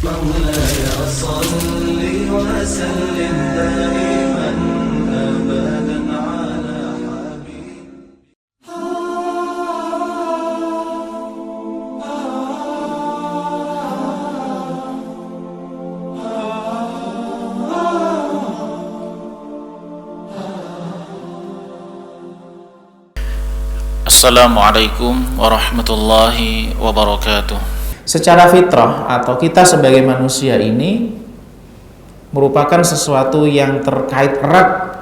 مولاي صل وسلم دائما أبدا على حبيبي. Assalamualaikum warahmatullahi wabarakatuh. Secara fitrah atau kita sebagai manusia ini merupakan sesuatu yang terkait erat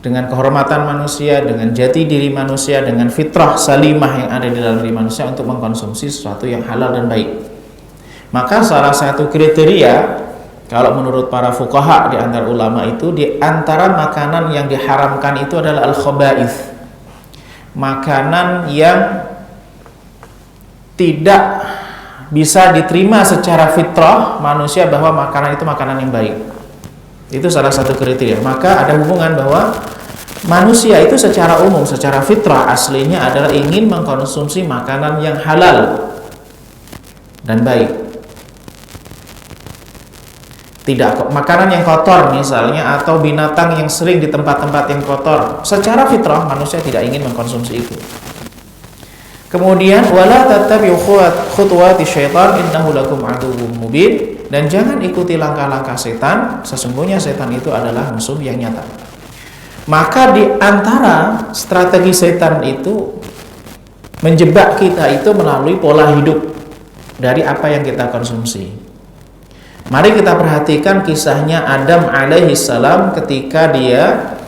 dengan kehormatan manusia, dengan jati diri manusia, dengan fitrah salimah yang ada di dalam diri manusia untuk mengkonsumsi sesuatu yang halal dan baik. Maka salah satu kriteria kalau menurut para fuqaha di antara ulama itu, di antara makanan yang diharamkan itu adalah al-khaba'ith, makanan yang tidak bisa diterima secara fitrah manusia bahwa makanan itu makanan yang baik. Itu salah satu kriteria. Maka ada hubungan bahwa manusia itu secara umum, secara fitrah aslinya adalah ingin mengkonsumsi makanan yang halal dan baik. Tidak makanan yang kotor misalnya, atau binatang yang sering di tempat-tempat yang kotor. Secara fitrah manusia tidak ingin mengkonsumsi itu. Kemudian wala tattabi'u khutuwati syaitan innahu lakum aduwwum mubin, dan jangan ikuti langkah-langkah setan, sesungguhnya setan itu adalah musuh yang nyata. Maka di antara strategi setan itu menjebak kita itu melalui pola hidup dari apa yang kita konsumsi. Mari kita perhatikan kisahnya Adam alaihi salam ketika dia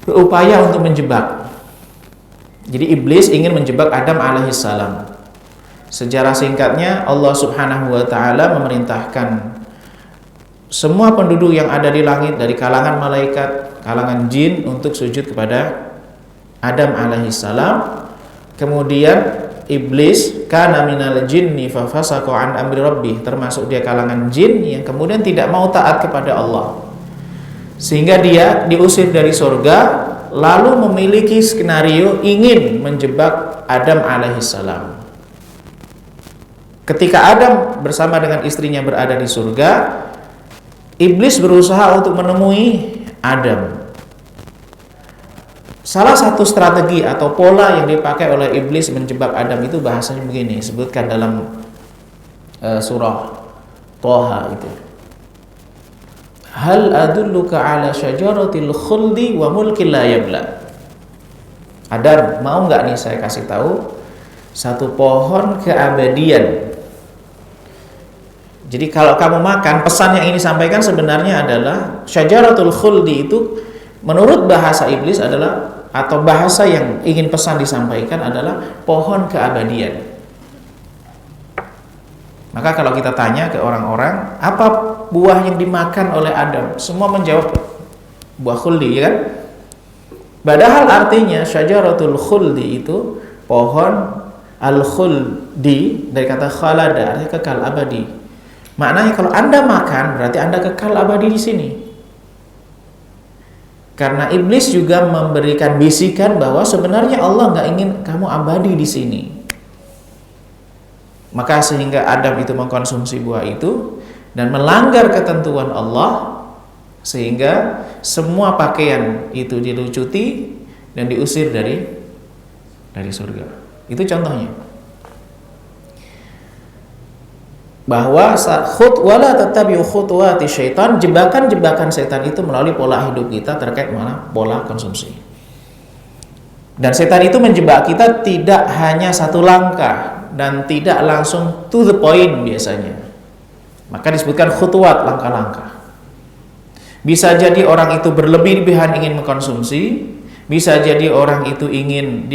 berupaya untuk menjebak. Jadi iblis ingin menjebak Adam alaihissalam. Sejarah singkatnya, Allah subhanahu wa ta'ala memerintahkan semua penduduk yang ada di langit dari kalangan malaikat, kalangan jin untuk sujud kepada Adam alaihissalam. Kemudian iblis kana minal jinni fa fasaqa an amri rabbih, termasuk dia kalangan jin yang kemudian tidak mau taat kepada Allah, sehingga dia diusir dari surga, lalu memiliki skenario ingin menjebak Adam alaihissalam. Ketika Adam bersama dengan istrinya berada di surga, iblis berusaha untuk menemui Adam. Salah satu strategi atau pola yang dipakai oleh iblis menjebak Adam itu bahasanya begini, disebutkan dalam surah Thaha itu. Hal adulluka ala syajaratil khuldi wa mulkin la yabla. Adam, mau nggak nih saya kasih tahu satu pohon keabadian. Jadi kalau kamu makan, pesan yang ini sampaikan sebenarnya adalah syajaratul khuldi itu menurut bahasa iblis adalah, atau bahasa yang ingin pesan disampaikan adalah pohon keabadian. Maka kalau kita tanya ke orang-orang, apa buah yang dimakan oleh Adam? Semua menjawab buah khuldi, ya kan? Padahal artinya syajaratul khuldi itu pohon al-khuldi dari kata khalada, artinya kekal abadi. Maknanya kalau Anda makan berarti Anda kekal abadi di sini. Karena iblis juga memberikan bisikan bahwa sebenarnya Allah nggak ingin kamu abadi di sini. Maka sehingga Adam itu mengkonsumsi buah itu dan melanggar ketentuan Allah, sehingga semua pakaian itu dilucuti dan diusir dari surga. Itu contohnya. Bahwa wala tattabi'u khutuwati syaitan, jebakan-jebakan setan itu melalui pola hidup kita terkait mana? Pola konsumsi. Dan setan itu menjebak kita tidak hanya satu langkah dan tidak langsung to the point biasanya. Maka disebutkan khutuwat, langkah-langkah. Bisa jadi orang itu berlebih-lebihan ingin mengkonsumsi, bisa jadi orang itu ingin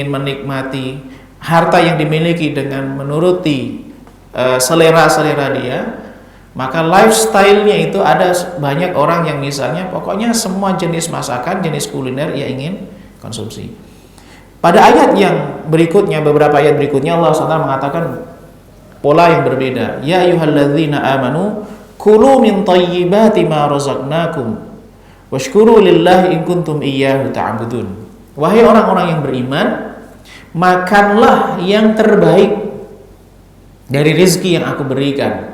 menikmati harta yang dimiliki dengan menuruti selera-selera dia. Maka lifestyle-nya itu ada banyak orang yang misalnya pokoknya semua jenis masakan, jenis kuliner ia ingin konsumsi. Pada ayat yang berikutnya, beberapa ayat berikutnya, Allah SWT mengatakan pola yang berbeda. Ya ayyuhalladzina amanu kulu min thayyibati ma razaqnakum washkuru lillahi in kuntum iyyahu ta'budun. Wahai orang-orang yang beriman, makanlah yang terbaik dari rizki yang aku berikan.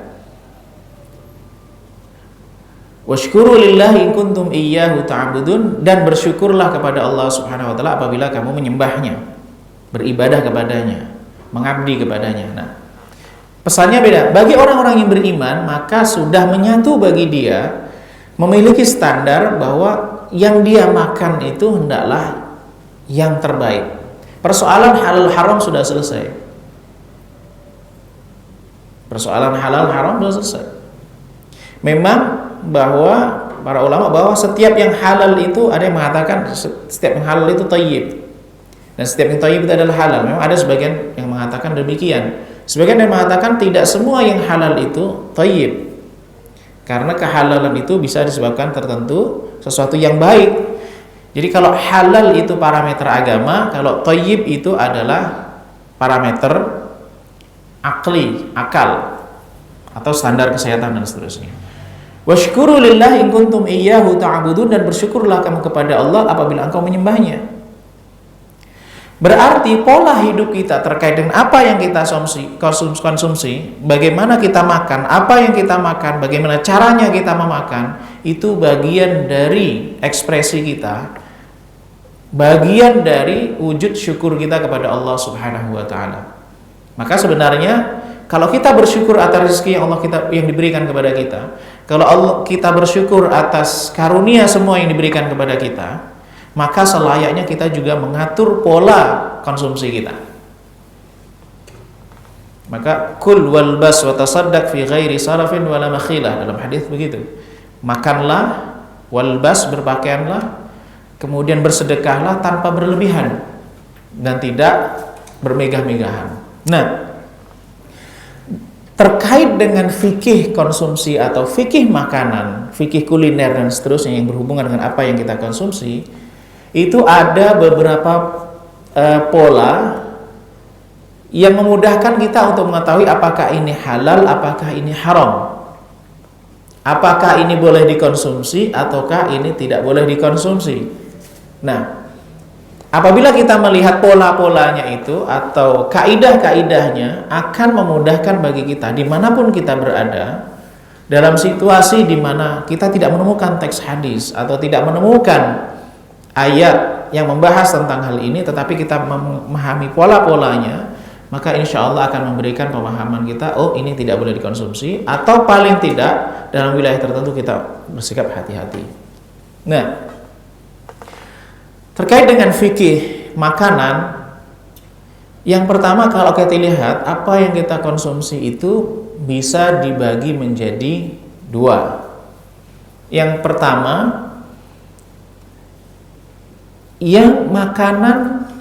Washkuru lillahi in kuntum iyyahu ta'budun, dan bersyukurlah kepada Allah Subhanahu wa taala apabila kamu menyembahnya, beribadah kepadanya, mengabdi kepadanya. Nah, pesannya beda. Bagi orang-orang yang beriman, maka sudah menyatu bagi dia memiliki standar bahwa yang dia makan itu hendaklah yang terbaik. Persoalan halal haram sudah selesai. Persoalan halal haram sudah selesai. Memang bahwa para ulama bahwa setiap yang halal itu, ada yang mengatakan setiap yang halal itu thayyib, dan setiap yang thayyib itu adalah halal. Memang ada sebagian yang mengatakan demikian. Sebagian yang mengatakan tidak semua yang halal itu thayyib, karena kehalalan itu bisa disebabkan tertentu sesuatu yang baik. Jadi kalau halal itu parameter agama, kalau thayyib itu adalah parameter akli, akal, atau standar kesehatan dan seterusnya. Washkuru lillahi in kuntum iyyahu ta'budun, dan bersyukurlah kamu kepada Allah apabila engkau menyembahnya. Berarti pola hidup kita terkait dengan apa yang kita konsumsi, bagaimana kita makan, apa yang kita makan, bagaimana caranya kita memakan, itu bagian dari ekspresi kita, bagian dari wujud syukur kita kepada Allah Subhanahu wa taala. Maka sebenarnya kalau kita bersyukur atas rezeki yang yang diberikan kepada kita, kalau kita bersyukur atas karunia semua yang diberikan kepada kita, maka selayaknya kita juga mengatur pola konsumsi kita. Maka kul walbas wa tasaddaq fi ghairi sarafin wala makhilah, dalam hadis begitu. Makanlah, walbas, berpakaianlah, kemudian bersedekahlah tanpa berlebihan dan tidak bermegah-megahan. Nah, terkait dengan fikih konsumsi atau fikih makanan, fikih kuliner dan seterusnya yang berhubungan dengan apa yang kita konsumsi, itu ada beberapa pola yang memudahkan kita untuk mengetahui apakah ini halal, apakah ini haram, apakah ini boleh dikonsumsi ataukah ini tidak boleh dikonsumsi. Nah, apabila kita melihat pola-polanya itu atau kaidah-kaidahnya, akan memudahkan bagi kita dimanapun kita berada, dalam situasi di mana kita tidak menemukan teks hadis atau tidak menemukan ayat yang membahas tentang hal ini, tetapi kita memahami pola-polanya, maka insya Allah akan memberikan pemahaman kita, oh ini tidak boleh dikonsumsi, atau paling tidak dalam wilayah tertentu kita bersikap hati-hati. Nah, terkait dengan fikih makanan, yang pertama kalau kita lihat apa yang kita konsumsi itu bisa dibagi menjadi dua. Yang pertama, yang makanan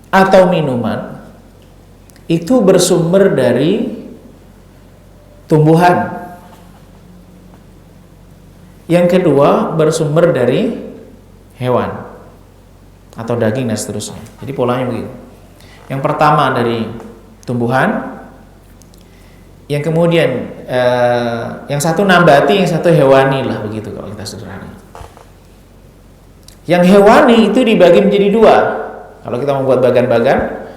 atau minuman itu bersumber dari tumbuhan. Yang kedua, bersumber dari hewan atau daging dan seterusnya. Jadi polanya begitu. Yang pertama dari tumbuhan, yang kemudian yang satu nabati, yang satu hewani lah, begitu kalau kita sederhana. Yang hewani itu dibagi menjadi dua. Kalau kita membuat bagan-bagan,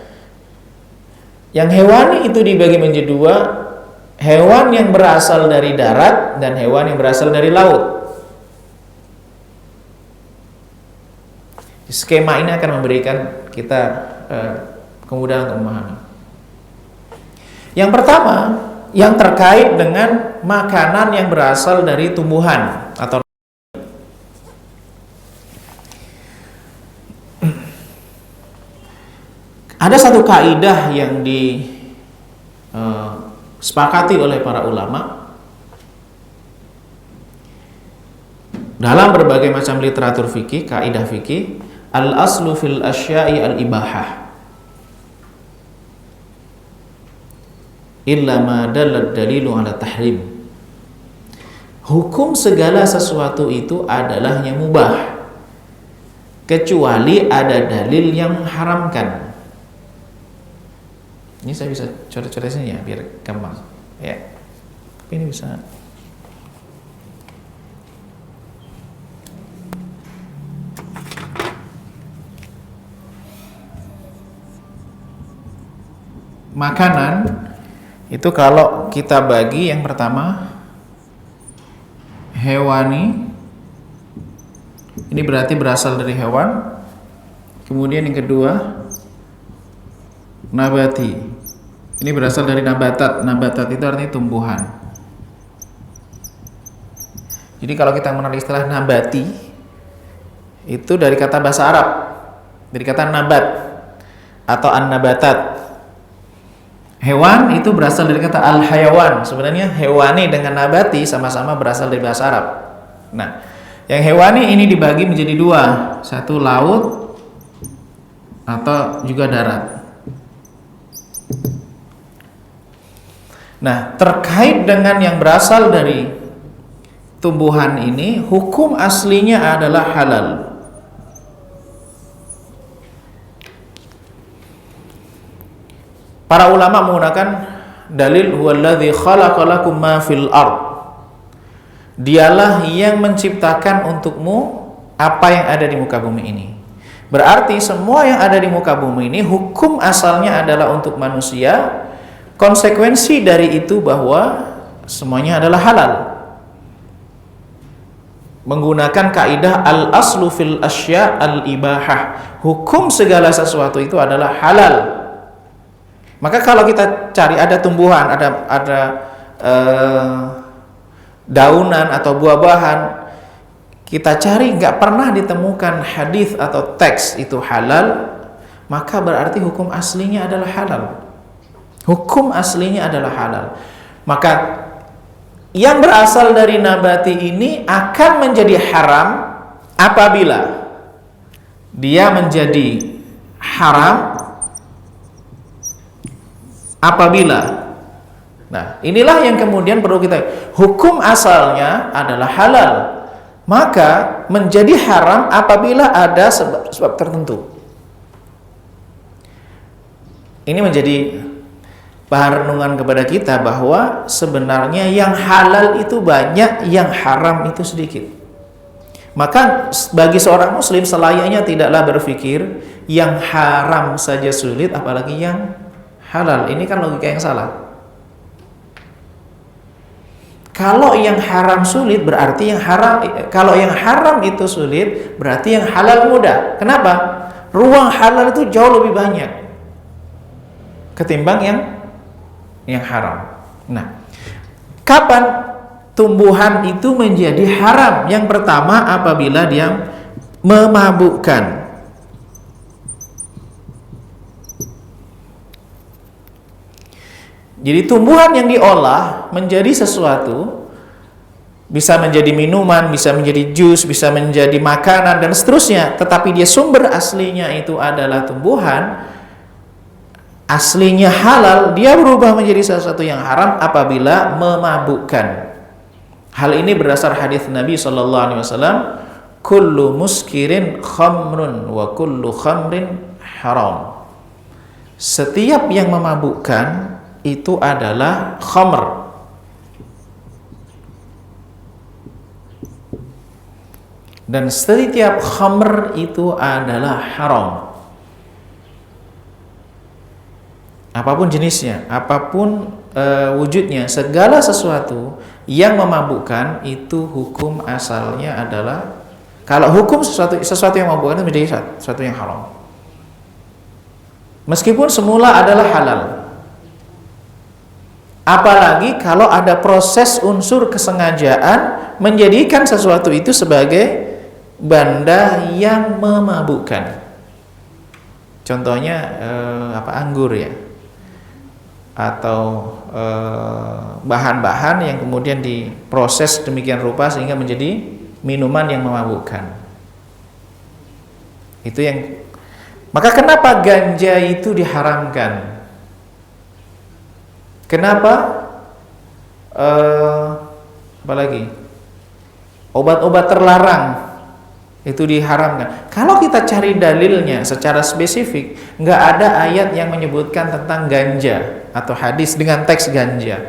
yang hewani itu dibagi menjadi dua, hewan yang berasal dari darat dan hewan yang berasal dari laut. Skema ini akan memberikan kita kemudahan untuk memahami. Yang pertama, yang terkait dengan makanan yang berasal dari tumbuhan atau ada satu kaidah yang disepakati oleh para ulama dalam berbagai macam literatur fikih, kaidah fikih, al-aslu fil asya'i al-ibahah illa ma dalad dalilu ala tahrim. Hukum segala sesuatu itu adalah yang mubah kecuali ada dalil yang mengharamkan. Ini saya bisa coret-coret sini ya biar gampang ya. Tapi ini bisa. Makanan itu kalau kita bagi yang pertama hewani, ini berarti berasal dari hewan. Kemudian yang kedua nabati, ini berasal dari nabatat. Nabatat itu artinya tumbuhan. Jadi kalau kita mengenal istilah nabati itu dari kata bahasa Arab, dari kata nabat atau an-nabatat. Hewan itu berasal dari kata al-hayawan. Sebenarnya hewani dengan nabati sama-sama berasal dari bahasa Arab. Nah, yang hewani ini dibagi menjadi dua, satu laut atau juga darat. Nah, terkait dengan yang berasal dari tumbuhan ini, hukum aslinya adalah halal. Para ulama menggunakan dalil huwallazi khalaqalakum ma fil ard. Dialah yang menciptakan untukmu apa yang ada di muka bumi ini. Berarti semua yang ada di muka bumi ini hukum asalnya adalah untuk manusia. Konsekuensi dari itu bahwa semuanya adalah halal. Menggunakan kaidah al-aslu fil asya al-ibahah. Hukum segala sesuatu itu adalah halal. Maka kalau kita cari ada tumbuhan, ada daunan atau buah-bahan, kita cari nggak pernah ditemukan hadis atau teks itu halal, maka berarti hukum aslinya adalah halal. Hukum aslinya adalah halal. Maka yang berasal dari nabati ini akan menjadi haram apabila dia menjadi haram apabila, nah inilah yang kemudian perlu kita, hukum asalnya adalah halal, maka menjadi haram apabila ada sebab tertentu. Ini menjadi bahan renungan kepada kita bahwa sebenarnya yang halal itu banyak, yang haram itu sedikit. Maka bagi seorang muslim selayaknya tidaklah berpikir yang haram saja sulit apalagi yang halal. Ini kan logika yang salah. Kalau yang haram sulit berarti yang haram, kalau yang haram itu sulit berarti yang halal mudah. Kenapa? Ruang halal itu jauh lebih banyak ketimbang yang haram. Nah, kapan tumbuhan itu menjadi haram? Yang pertama apabila dia memabukkan. Jadi tumbuhan yang diolah menjadi sesuatu, bisa menjadi minuman, bisa menjadi jus, bisa menjadi makanan dan seterusnya, tetapi dia sumber aslinya itu adalah tumbuhan, aslinya halal, dia berubah menjadi sesuatu yang haram apabila memabukkan. Hal ini berdasar hadis Nabi SAW, kullu muskirin khamrun wa kullu khamrin haram. Setiap yang memabukkan itu adalah khamr, dan setiap khamr itu adalah haram. Apapun jenisnya, apapun wujudnya, segala sesuatu yang memabukkan itu hukum asalnya adalah, kalau hukum sesuatu yang memabukkan itu menjadi sesuatu yang haram, meskipun semula adalah halal. Apalagi kalau ada proses unsur kesengajaan menjadikan sesuatu itu sebagai benda yang memabukkan. Contohnya anggur ya, atau bahan-bahan yang kemudian diproses demikian rupa sehingga menjadi minuman yang memabukkan. Itu yang, maka kenapa ganja itu diharamkan? Kenapa apalagi obat-obat terlarang itu diharamkan? Kalau kita cari dalilnya secara spesifik, nggak ada ayat yang menyebutkan tentang ganja atau hadis dengan teks ganja.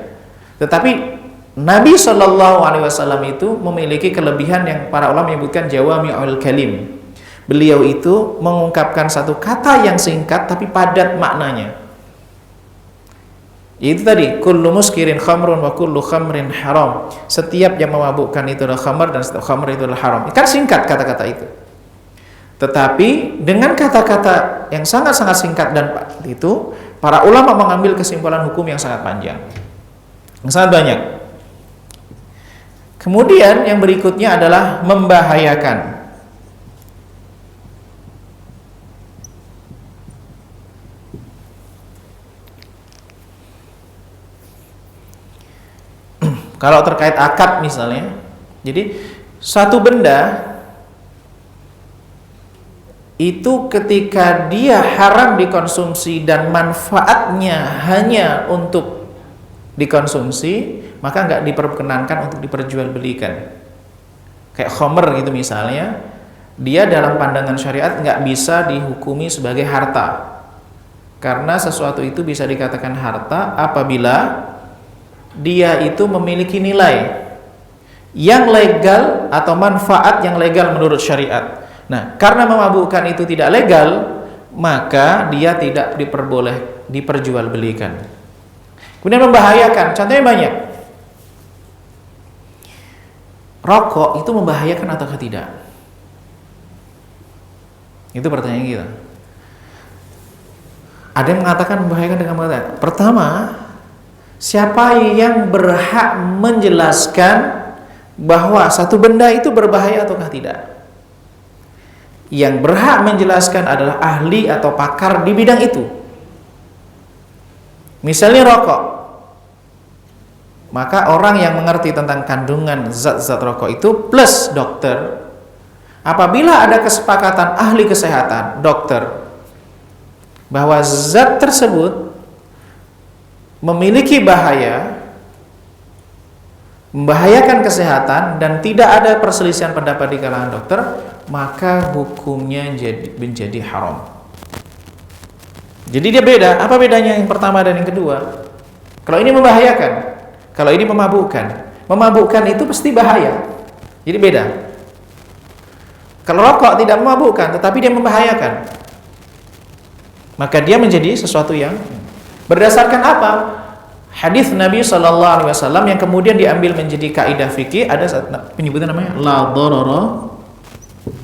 Tetapi Nabi SAW itu memiliki kelebihan yang para ulama menyebutkan jawami'ul kalim. Beliau itu mengungkapkan satu kata yang singkat tapi padat maknanya. Itu tadi, kullu muskirin khamrun wa kullu khamrin haram. Setiap yang memabukkan itu adalah khamr dan setiap khamr itu adalah haram. Kan singkat kata-kata itu. Tetapi dengan kata-kata yang sangat-sangat singkat dan itu, para ulama mengambil kesimpulan hukum yang sangat panjang, yang sangat banyak. Kemudian yang berikutnya adalah membahayakan. Kalau terkait akad misalnya, jadi satu benda itu ketika dia haram dikonsumsi dan manfaatnya hanya untuk dikonsumsi, maka nggak diperkenankan untuk diperjualbelikan. Kayak khamr gitu misalnya, dia dalam pandangan syariat nggak bisa dihukumi sebagai harta, karena sesuatu itu bisa dikatakan harta apabila dia itu memiliki nilai yang legal atau manfaat yang legal menurut syariat. Nah, karena memabukkan itu tidak legal, maka dia tidak diperjualbelikan. Kemudian membahayakan, contohnya banyak. Rokok itu membahayakan atau tidak? Itu pertanyaan kita. Ada yang mengatakan membahayakan dengan mengatakan, pertama, siapa yang berhak menjelaskan bahwa satu benda itu berbahaya ataukah tidak? Yang berhak menjelaskan adalah ahli atau pakar di bidang itu. Misalnya rokok, maka orang yang mengerti tentang kandungan zat-zat rokok itu plus dokter, apabila ada kesepakatan ahli kesehatan, dokter, bahwa zat tersebut memiliki bahaya, membahayakan kesehatan dan tidak ada perselisihan pendapat di kalangan dokter, maka hukumnya menjadi haram. Jadi dia beda. Apa bedanya yang pertama dan yang kedua? Kalau ini membahayakan, kalau ini memabukkan. Memabukkan itu pasti bahaya. Jadi beda. Kalau rokok tidak memabukkan, tetapi dia membahayakan, maka dia menjadi sesuatu yang berdasarkan apa? Hadis Nabi SAW yang kemudian diambil menjadi kaidah fikih. Ada penyebutan namanya la darara.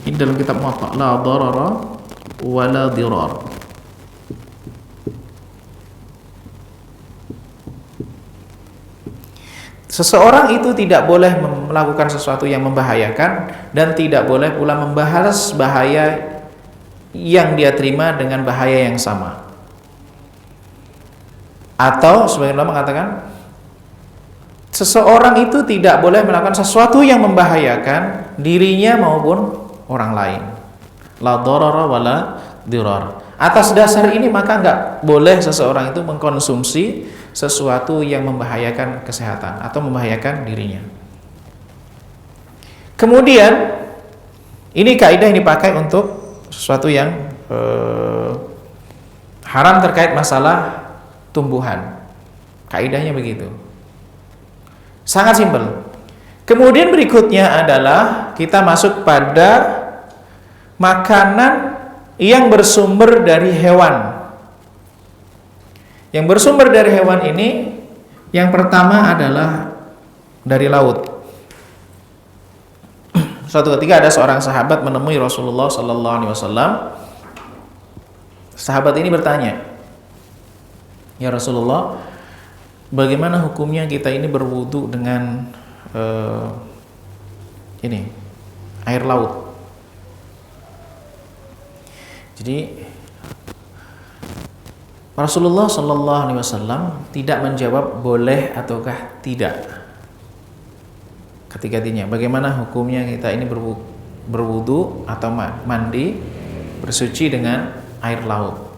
Ini dalam kitab Muwatta, la darara wa la dirar. Seseorang itu tidak boleh melakukan sesuatu yang membahayakan dan tidak boleh pula membahas bahaya yang dia terima dengan bahaya yang sama. Atau sebagian ulama mengatakan seseorang itu tidak boleh melakukan sesuatu yang membahayakan dirinya maupun orang lain. La darara wa la dirar. Atas dasar ini maka enggak boleh seseorang itu mengkonsumsi sesuatu yang membahayakan kesehatan atau membahayakan dirinya. Kemudian ini kaidah yang dipakai untuk sesuatu yang haram terkait masalah tumbuhan. Kaidahnya begitu. Sangat simpel. Kemudian berikutnya adalah kita masuk pada makanan yang bersumber dari hewan. Yang bersumber dari hewan ini yang pertama adalah dari laut. Suatu ketika ada seorang sahabat menemui Rasulullah SAW. Sahabat ini bertanya, ya Rasulullah, bagaimana hukumnya kita ini berwudu dengan air laut? Jadi Rasulullah SAW tidak menjawab boleh ataukah tidak. Ketika-tiga, bagaimana hukumnya kita ini berwudu atau mandi, bersuci dengan air laut?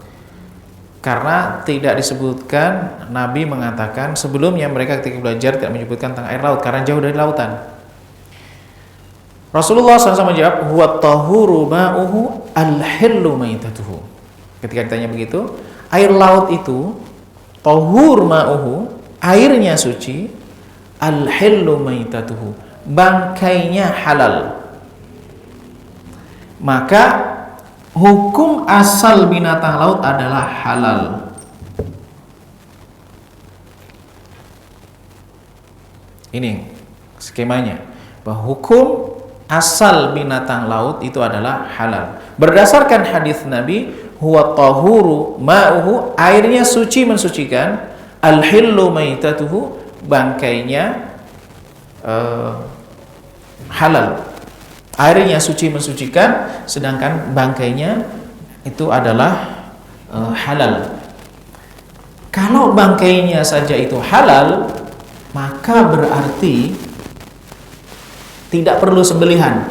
Karena tidak disebutkan, Nabi mengatakan sebelumnya mereka ketika belajar tidak menyebutkan tentang air laut karena jauh dari lautan. Rasulullah SAW menjawab, huwa tahuru ma'uhu al-hillu maitatuhu. Ketika ditanya begitu, air laut itu tahur ma'uhu, airnya suci, al-hillu maitatuhu, bangkainya halal. Maka hukum asal binatang laut adalah halal. Ini skemanya, bahwa hukum asal binatang laut itu adalah halal. Berdasarkan hadis Nabi, huwa tahuru ma'uhu, airnya suci mensucikan, al-hillu maitatuhu, bangkainya halal. Airnya suci mensucikan, sedangkan bangkainya itu adalah halal. Kalau bangkainya saja itu halal, maka berarti tidak perlu sembelihan.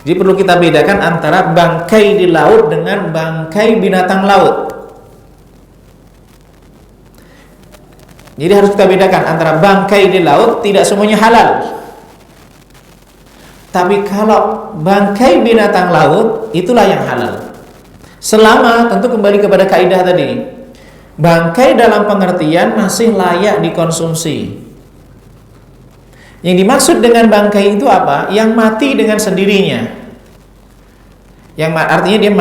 Jadi perlu kita bedakan antara bangkai di laut dengan bangkai binatang laut. Jadi harus kita bedakan antara bangkai di laut, tidak semuanya halal. Tapi kalau bangkai binatang laut, itulah yang halal. Selama tentu kembali kepada kaidah tadi, bangkai dalam pengertian masih layak dikonsumsi. Yang dimaksud dengan bangkai itu apa? Yang mati dengan sendirinya. Yang artinya dia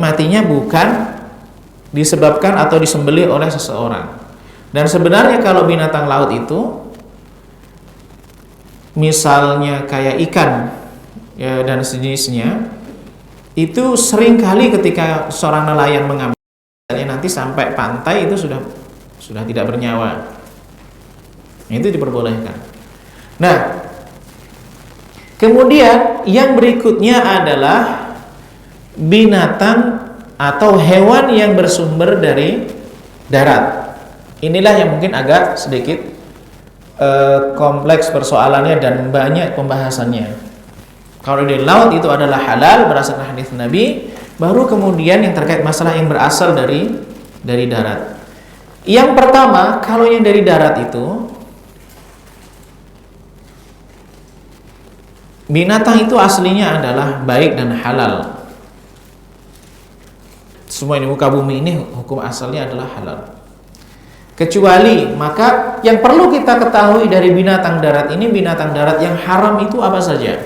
matinya bukan disebabkan atau disembelih oleh seseorang. Dan sebenarnya kalau binatang laut itu, misalnya kayak ikan ya, dan sejenisnya, itu seringkali ketika seorang nelayan mengambilnya, nanti sampai pantai itu sudah tidak bernyawa. Itu diperbolehkan. Nah, kemudian yang berikutnya adalah binatang atau hewan yang bersumber dari darat. Inilah yang mungkin agak sedikit kompleks persoalannya dan banyak pembahasannya. Kalau di laut itu adalah halal berdasarkan hadis Nabi, baru kemudian yang terkait masalah yang berasal dari darat. Yang pertama, kalau yang dari darat itu, binatang itu aslinya adalah baik dan halal. Semua di muka bumi ini hukum asalnya adalah halal. Kecuali, maka yang perlu kita ketahui dari binatang darat ini, binatang darat yang haram itu apa saja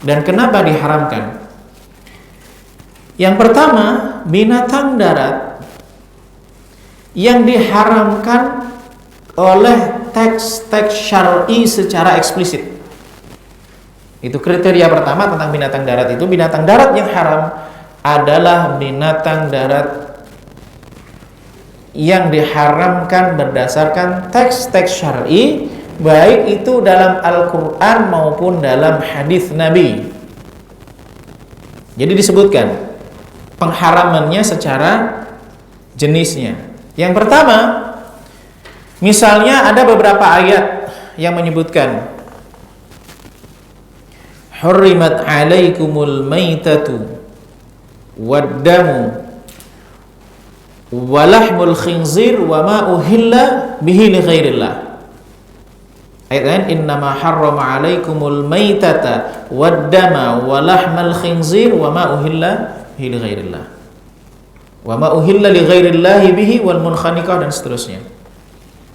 dan kenapa diharamkan. Yang pertama, binatang darat yang diharamkan oleh teks-teks syar'i secara eksplisit. Itu kriteria pertama tentang binatang darat itu. Binatang darat yang haram adalah binatang darat yang diharamkan berdasarkan teks-teks syar'i, baik itu dalam Al-Quran maupun dalam hadis Nabi. Jadi disebutkan pengharamannya secara jenisnya. Yang pertama, misalnya ada beberapa ayat yang menyebutkan hurrimat alaikumul maitatu waddamu walahmul khinzir wa ma uhilla bihi li ghairillah. Ayat lain, innama harrama alaikumul maitata waddama walahmal khinzir wa ma uhilla bihi li ghairillah. Wa ma uhilla li ghairillahi bihi wal munkhaniqah, dan seterusnya.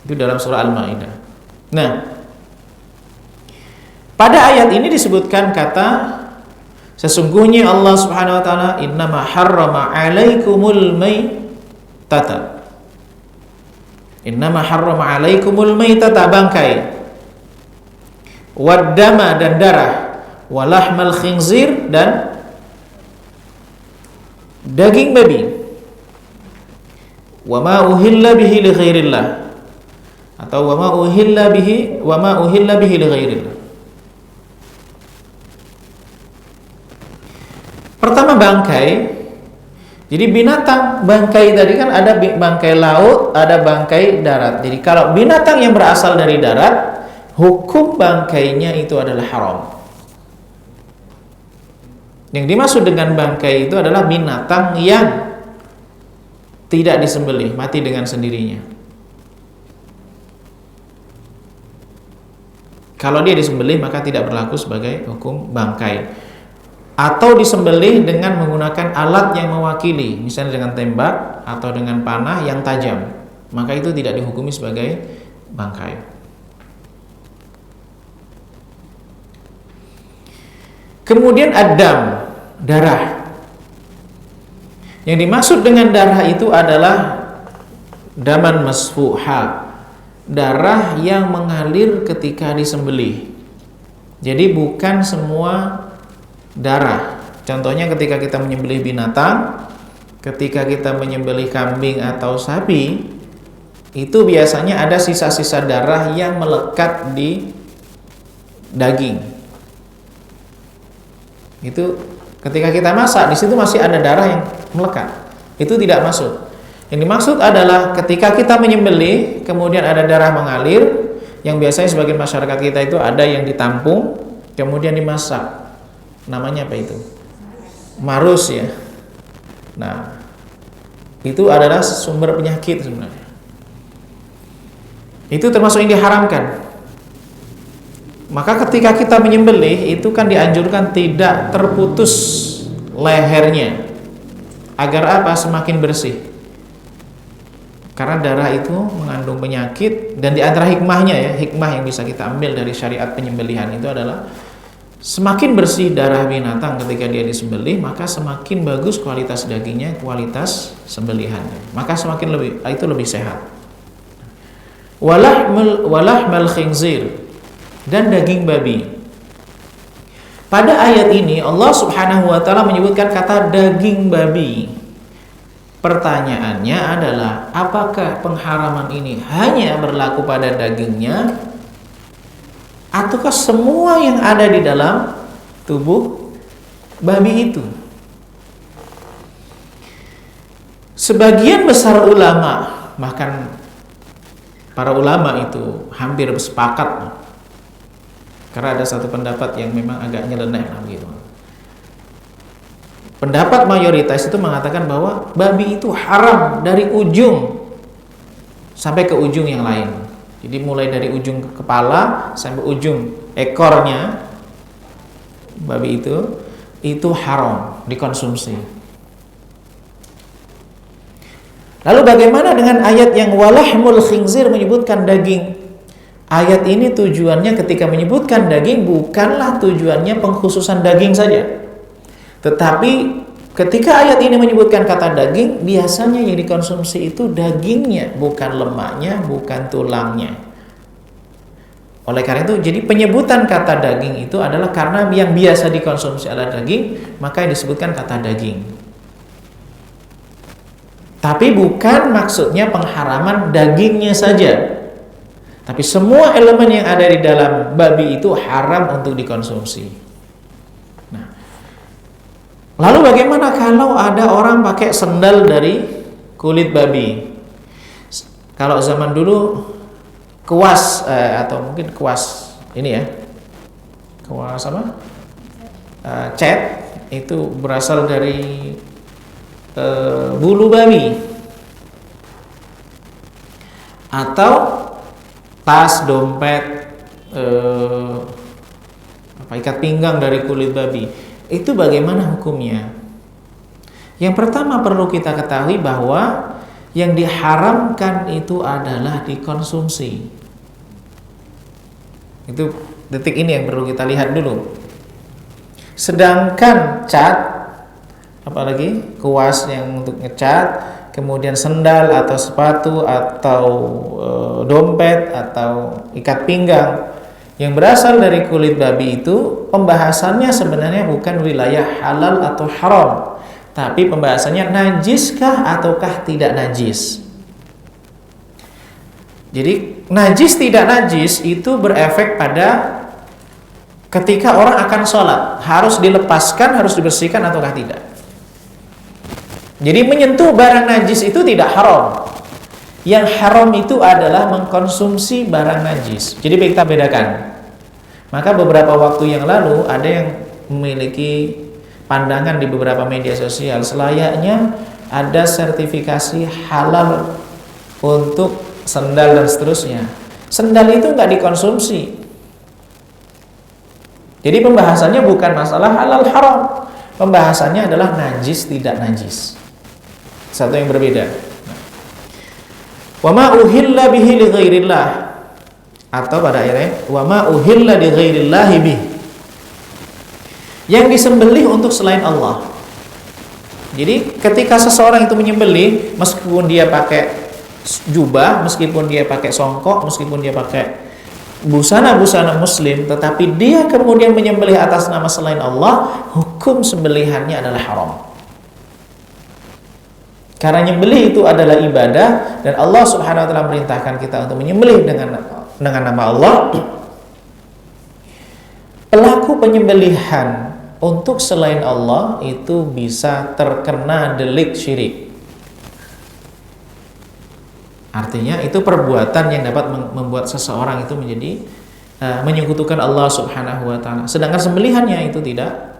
Itu dalam surah Al-Maidah. Nah, pada ayat ini disebutkan kata sesungguhnya Allah Subhanahu wa taala innama harrama alaikumul maitata. Innama harrama alaikumul maitata, bangkai, waddama, dan darah, walahmal khinzir, dan daging babi, wa ma uhilla bihi li ghairillah, atau wa ma uhilla bihi li ghairillah. Pertama, bangkai. Jadi binatang bangkai tadi kan ada bangkai laut, ada bangkai darat. Jadi kalau binatang yang berasal dari darat, hukum bangkainya itu adalah haram. Yang dimaksud dengan bangkai itu adalah binatang yang tidak disembelih, mati dengan sendirinya. Kalau dia disembelih maka tidak berlaku sebagai hukum bangkai. Atau disembelih dengan menggunakan alat yang mewakili, misalnya dengan tembak atau dengan panah yang tajam, maka itu tidak dihukumi sebagai bangkai. Kemudian ad-dam, darah. Yang dimaksud dengan darah itu adalah daman masfuha, darah yang mengalir ketika disembelih. Jadi bukan semua darah. Contohnya ketika kita menyembelih binatang, ketika kita menyembelih kambing atau sapi, itu biasanya ada sisa-sisa darah yang melekat di daging. Itu ketika kita masak, di situ masih ada darah yang melekat. Itu tidak masuk. Yang dimaksud adalah ketika kita menyembelih, kemudian ada darah mengalir, yang biasanya sebagian masyarakat kita itu ada yang ditampung, kemudian dimasak. Namanya apa itu? Marus ya. Nah, itu adalah sumber penyakit sebenarnya. Itu termasuk yang diharamkan. Maka ketika kita menyembelih, itu kan dianjurkan tidak terputus lehernya. Agar apa? Semakin bersih. Karena darah itu mengandung penyakit, dan di antara hikmahnya ya, hikmah yang bisa kita ambil dari syariat penyembelihan itu adalah semakin bersih darah binatang ketika dia disembelih, maka semakin bagus kualitas dagingnya, kualitas sembelihannya. Maka semakin lebih sehat. Walahmal khinzir, dan daging babi. Pada ayat ini Allah Subhanahu wa taala menyebutkan kata daging babi. Pertanyaannya adalah, apakah pengharaman ini hanya berlaku pada dagingnya, ataukah semua yang ada di dalam tubuh babi itu? Sebagian besar ulama, bahkan para ulama itu hampir sepakat, karena ada satu pendapat yang memang agak nyeleneh gitu. Pendapat mayoritas itu mengatakan bahwa babi itu haram dari ujung sampai ke ujung yang lain. Jadi mulai dari ujung kepala sampai ujung ekornya babi itu haram dikonsumsi. Lalu bagaimana dengan ayat yang walahmul khinzir menyebutkan daging? Ayat ini tujuannya ketika menyebutkan daging bukanlah tujuannya pengkhususan daging saja. Tetapi ketika ayat ini menyebutkan kata daging, biasanya yang dikonsumsi itu dagingnya, bukan lemaknya, bukan tulangnya. Oleh karena itu, jadi penyebutan kata daging itu adalah karena yang biasa dikonsumsi adalah daging, maka yang disebutkan kata daging. Tapi bukan maksudnya pengharaman dagingnya saja. Tapi semua elemen yang ada di dalam babi itu haram untuk dikonsumsi. Lalu bagaimana kalau ada orang pakai sendal dari kulit babi? Kalau zaman dulu kuas atau mungkin kuas ini ya, kuas apa? Cat itu berasal dari bulu babi, atau tas, dompet, ikat pinggang dari kulit babi. Itu bagaimana hukumnya? Yang pertama perlu kita ketahui bahwa yang diharamkan itu adalah dikonsumsi. Itu detik ini yang perlu kita lihat dulu. Sedangkan cat, apalagi kuas yang untuk ngecat, kemudian sendal atau sepatu atau dompet atau ikat pinggang yang berasal dari kulit babi itu, pembahasannya sebenarnya bukan wilayah halal atau haram, tapi pembahasannya najiskah ataukah tidak najis. Jadi najis tidak najis itu berefek pada ketika orang akan sholat, harus dilepaskan, harus dibersihkan ataukah tidak. Jadi menyentuh barang najis itu tidak haram. Yang haram itu adalah mengkonsumsi barang najis. Jadi kita bedakan. Maka beberapa waktu yang lalu ada yang memiliki pandangan di beberapa media sosial, selayaknya ada sertifikasi halal untuk sendal dan seterusnya. Sendal itu nggak dikonsumsi. Jadi pembahasannya bukan masalah halal haram. Pembahasannya adalah najis tidak najis. Satu yang berbeda. Wa ma uhilla bihi li ghairillah, atau pada ayatnya wa ma uhilla li ghairillah bih, yang disembelih untuk selain Allah. Jadi ketika seseorang itu menyembelih, meskipun dia pakai jubah, meskipun dia pakai songkok, meskipun dia pakai busana-busana muslim, tetapi dia kemudian menyembelih atas nama selain Allah, hukum sembelihannya adalah haram. Karena nyembelih itu adalah ibadah, dan Allah Subhanahu wa taala merintahkan kita untuk menyembelih dengan nama Allah. Pelaku penyembelihan untuk selain Allah itu bisa terkena delik syirik. Artinya itu perbuatan yang dapat membuat seseorang itu menjadi menyekutukan Allah Subhanahu wa taala. Sedangkan sembelihannya itu tidak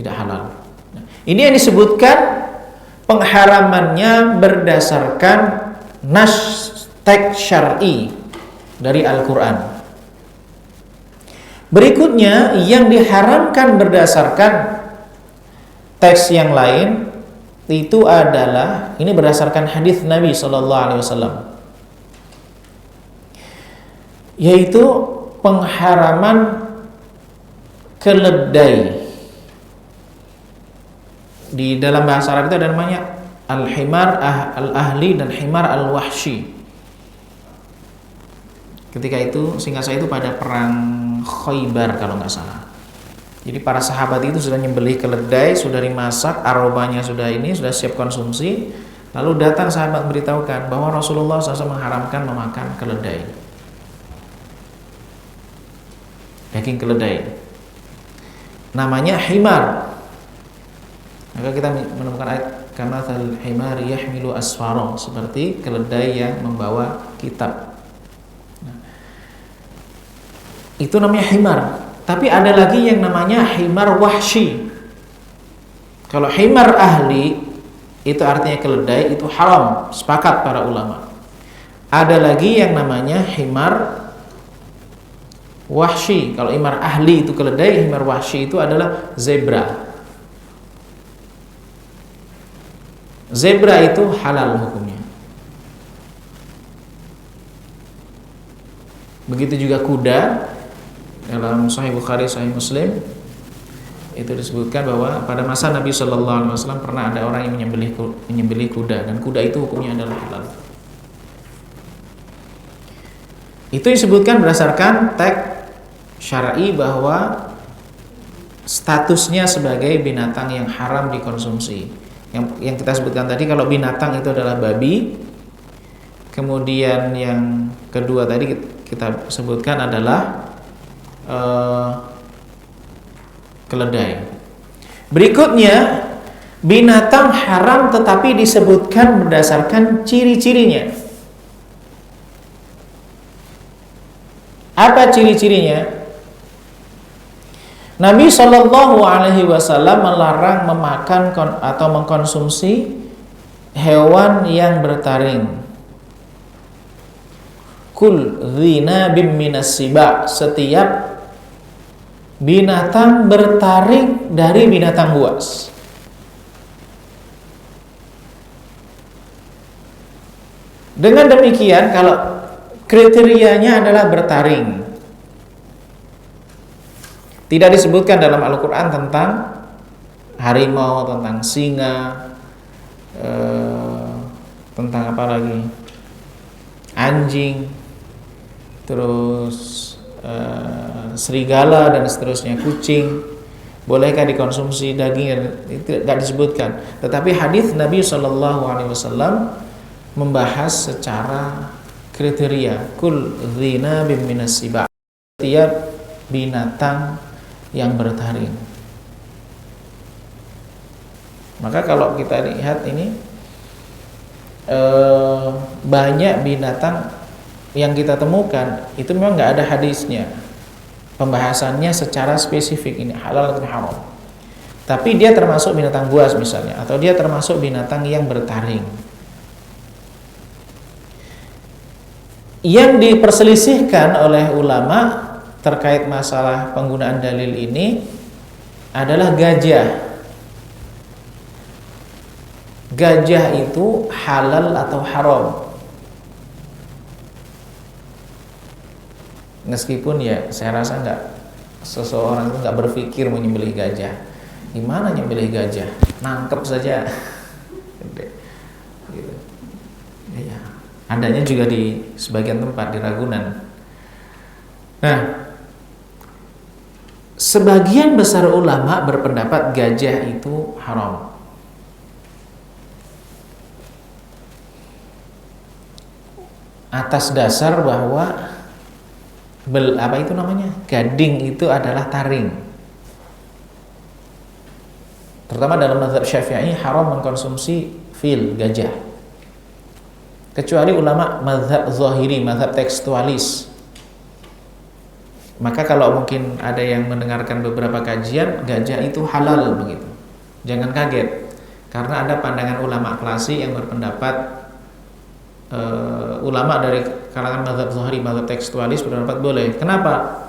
halal. Nah, ini yang disebutkan pengharamannya berdasarkan nas teks syar'i dari Al-Qur'an. Berikutnya yang diharamkan berdasarkan teks yang lain itu adalah, ini berdasarkan hadis Nabi Sallallahu Alaihi Wasallam, yaitu pengharaman keledai. Di dalam bahasa Arab itu ada namanya al-himar al-ahli dan himar al-wahshi. Ketika itu, singkat saya, itu pada perang Khaybar kalau nggak salah. Jadi para sahabat itu sudah nyembelih keledai, sudah dimasak, aromanya sudah siap konsumsi. Lalu datang sahabat memberitahukan bahwa Rasulullah SAW mengharamkan memakan keledai, daging keledai. Namanya himar. Maka kita menemukan ayat kamathal himar yahmilu asfara, seperti keledai yang membawa kitab. Nah, itu namanya himar. Tapi ada lagi yang namanya himar wahshi. Kalau himar ahli itu artinya keledai, itu haram, sepakat para ulama. Ada lagi yang namanya himar wahshi. Kalau himar ahli itu keledai, himar wahshi itu adalah zebra. Zebra itu halal hukumnya. Begitu juga kuda. Dalam Sahih Bukhari, Sahih Muslim itu disebutkan bahwa pada masa Nabi Shallallahu Alaihi Wasallam pernah ada orang yang menyembelih kuda, dan kuda itu hukumnya adalah halal. Itu disebutkan berdasarkan teks syar'i bahwa statusnya sebagai binatang yang haram dikonsumsi. Yang kita sebutkan tadi, kalau binatang itu adalah babi. Kemudian yang kedua tadi kita sebutkan adalah keledai. Berikutnya, binatang haram tetapi disebutkan berdasarkan ciri-cirinya. Apa ciri-cirinya? Nabi Shallallahu Alaihi Wasallam melarang memakan atau mengkonsumsi hewan yang bertaring. Kul dzina bim minas siba, setiap binatang bertaring dari binatang buas. Dengan demikian, kalau kriterianya adalah bertaring, tidak disebutkan dalam Al-Quran tentang harimau, tentang singa, tentang apa lagi, anjing, terus serigala dan seterusnya, kucing, bolehkah dikonsumsi dagingnya? Itu tidak disebutkan. Tetapi hadis Nabi Shallallahu Alaihi Wasallam membahas secara kriteria. Kul dzina bim minas siba, setiap binatang yang bertaring. Maka kalau kita lihat ini banyak binatang yang kita temukan itu memang nggak ada hadisnya pembahasannya secara spesifik ini halal atau haram. Tapi dia termasuk binatang buas misalnya, atau dia termasuk binatang yang bertaring. Yang diperselisihkan oleh ulama terkait masalah penggunaan dalil ini adalah gajah. Gajah itu halal atau haram? Meskipun ya saya rasa seseorang itu nggak berpikir menyembelih gajah. Gimana nyembelih gajah? Nangkep saja. Gitu. Ya. Adanya juga di sebagian tempat di Ragunan. Nah, sebagian besar ulama berpendapat gajah itu haram. Atas dasar bahwa gading itu adalah taring. Terutama dalam mazhab Syafi'i haram mengkonsumsi fil, gajah. Kecuali ulama mazhab zahiri, mazhab tekstualis. Maka kalau mungkin ada yang mendengarkan beberapa kajian, gajah itu halal begitu. Jangan kaget, karena ada pandangan ulama klasik yang berpendapat ulama dari kalangan mazhab zahiri, mazhab tekstualis berpendapat boleh. Kenapa?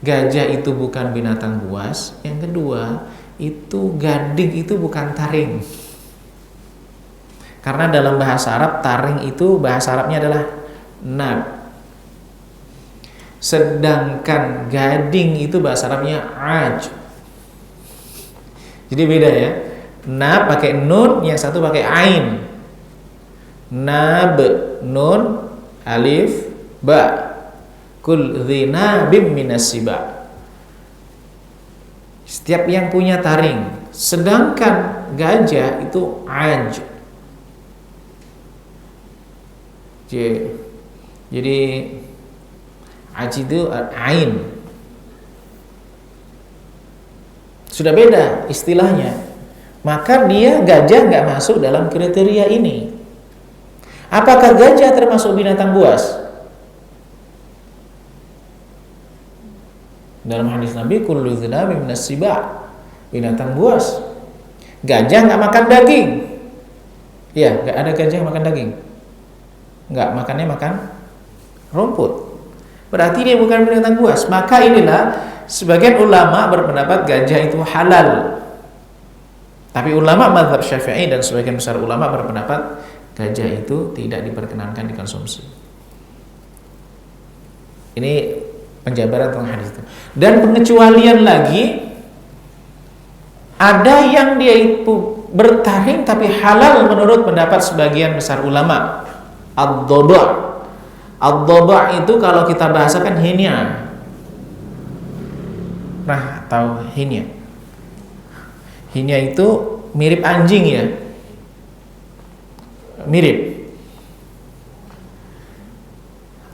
Gajah itu bukan binatang buas. Yang kedua, itu gading itu bukan taring. Karena dalam bahasa Arab taring itu bahasa Arabnya adalah nab. Sedangkan gading itu bahasa Arabnya aj. Jadi beda ya. Nab pakai nun, yang satu pakai ain. Nab, nun, alif, ba. Kul dzinabim minasiba. Setiap yang punya taring. Sedangkan gajah itu aj. Jadi aj itu ain. Sudah beda istilahnya. Maka dia gajah nggak masuk dalam kriteria ini. Apakah gajah termasuk binatang buas? Dalam hadis Nabi, kullu dzinabin minasiba, binatang buas. Gajah nggak makan daging. Iya, nggak ada gajah yang makan daging. Nggak, makannya makan rumput. Berarti dia bukan binatang buas. Maka inilah sebagian ulama berpendapat gajah itu halal. Tapi ulama mazhab Syafi'i dan sebagian besar ulama berpendapat gajah itu tidak diperkenankan dikonsumsi. Ini penjabaran tentang hadis itu. Dan pengecualian lagi, ada yang dia itu bertaring tapi halal menurut pendapat sebagian besar ulama. Ad-dhaba. Ad-dhaba itu kalau kita bahasakan hinya. Nah, tahu hinya? Hinya itu mirip anjing ya. Mirip.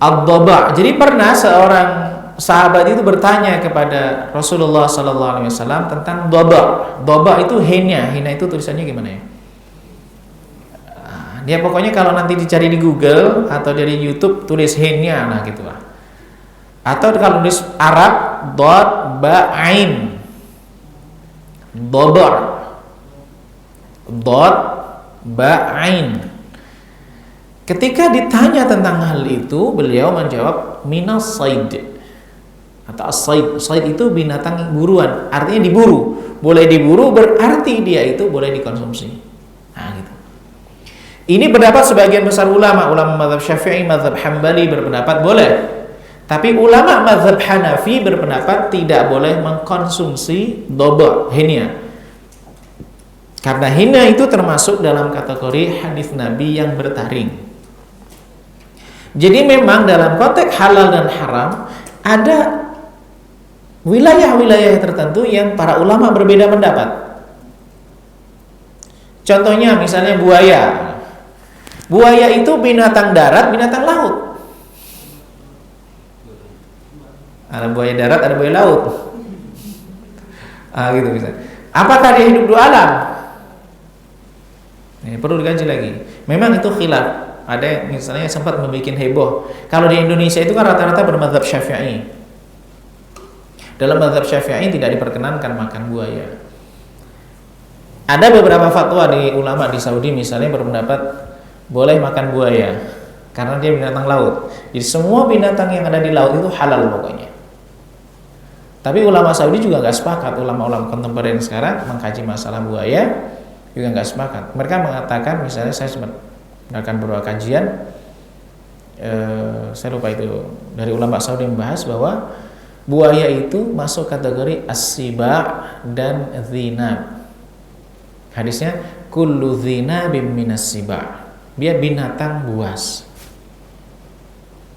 Ad-dhaba. Jadi pernah seorang sahabat itu bertanya kepada Rasulullah SAW tentang dhaba. Dhaba itu hinya. Hinya itu tulisannya gimana ya? Dia pokoknya kalau nanti dicari di Google atau dari YouTube tulis hinya, nah gitu lah. Atau kalau tulis Arab dot ba ain. Dhaba. Dot ba ain. Ketika ditanya tentang hal itu, beliau menjawab minas said atau as-said. Said itu binatang buruan, artinya diburu. Boleh diburu berarti dia itu boleh dikonsumsi. Nah, gitu. Ini pendapat sebagian besar ulama mazhab Syafi'i, mazhab Hambali berpendapat boleh. Tapi ulama mazhab Hanafi berpendapat tidak boleh mengkonsumsi dhaba, hinya. Karena hinya itu termasuk dalam kategori hadis Nabi yang bertaring. Jadi memang dalam konteks halal dan haram ada wilayah-wilayah tertentu yang para ulama berbeda pendapat. Contohnya misalnya buaya. Buaya itu binatang darat, binatang laut. Ada buaya darat, ada buaya laut. Gitu misalnya. Apakah dia hidup dua alam? Ini perlu dikaji lagi. Memang itu khilaf. Ada misalnya sempat membuat heboh. Kalau di Indonesia itu kan rata-rata bermadzhab Syafi'i. Dalam mazhab Syafi'i tidak diperkenankan makan buaya. Ada beberapa fatwa di ulama di Saudi misalnya berpendapat boleh makan buaya karena dia binatang laut. Jadi semua binatang yang ada di laut itu halal pokoknya. Tapi ulama Saudi juga nggak sepakat. Ulama-ulama kontemporer sekarang mengkaji masalah buaya juga nggak sepakat. Mereka mengatakan, misalnya saya sempat melakukan beberapa kajian, saya lupa itu dari ulama Saudi membahas bahwa buaya itu masuk kategori as-siba dan dzinab. Hadisnya kullu dzinabim minas siba. Dia binatang buas.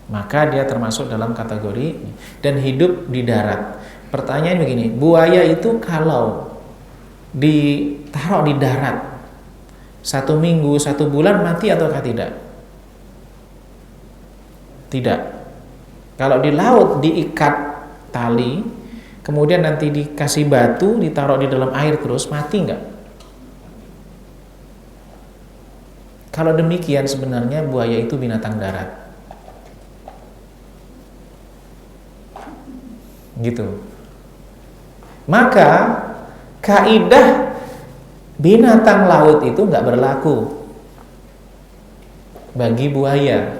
maka dia termasuk dalam kategori dan hidup di darat. Pertanyaan begini, buaya itu kalau ditaruh di darat 1 minggu, 1 bulan mati ataukah tidak? Tidak. Kalau di laut diikat tali, kemudian nanti dikasih batu, ditaruh di dalam air terus, mati enggak? Kalau demikian sebenarnya buaya itu binatang darat. Gitu. Maka kaidah binatang laut itu enggak berlaku bagi buaya.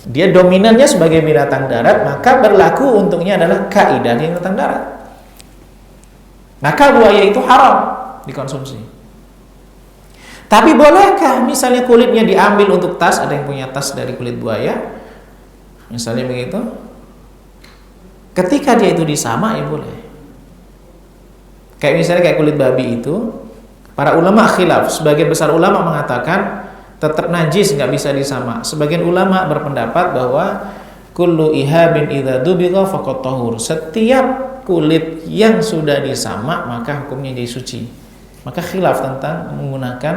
Dia dominannya sebagai binatang darat, maka berlaku untuknya adalah kaidah binatang darat. Maka buaya itu haram dikonsumsi. Tapi bolehkah misalnya kulitnya diambil untuk tas? Ada yang punya tas dari kulit buaya, misalnya begitu. Ketika dia itu disamak ya boleh. Kayak misalnya kayak kulit babi itu, para ulama khilaf. Sebagian besar ulama mengatakan tetap najis, nggak bisa disamak. Sebagian ulama berpendapat bahwa kullu ihabin idza dubigha faqad tahur. Setiap kulit yang sudah disamak maka hukumnya jadi suci. Maka khilaf tentang menggunakan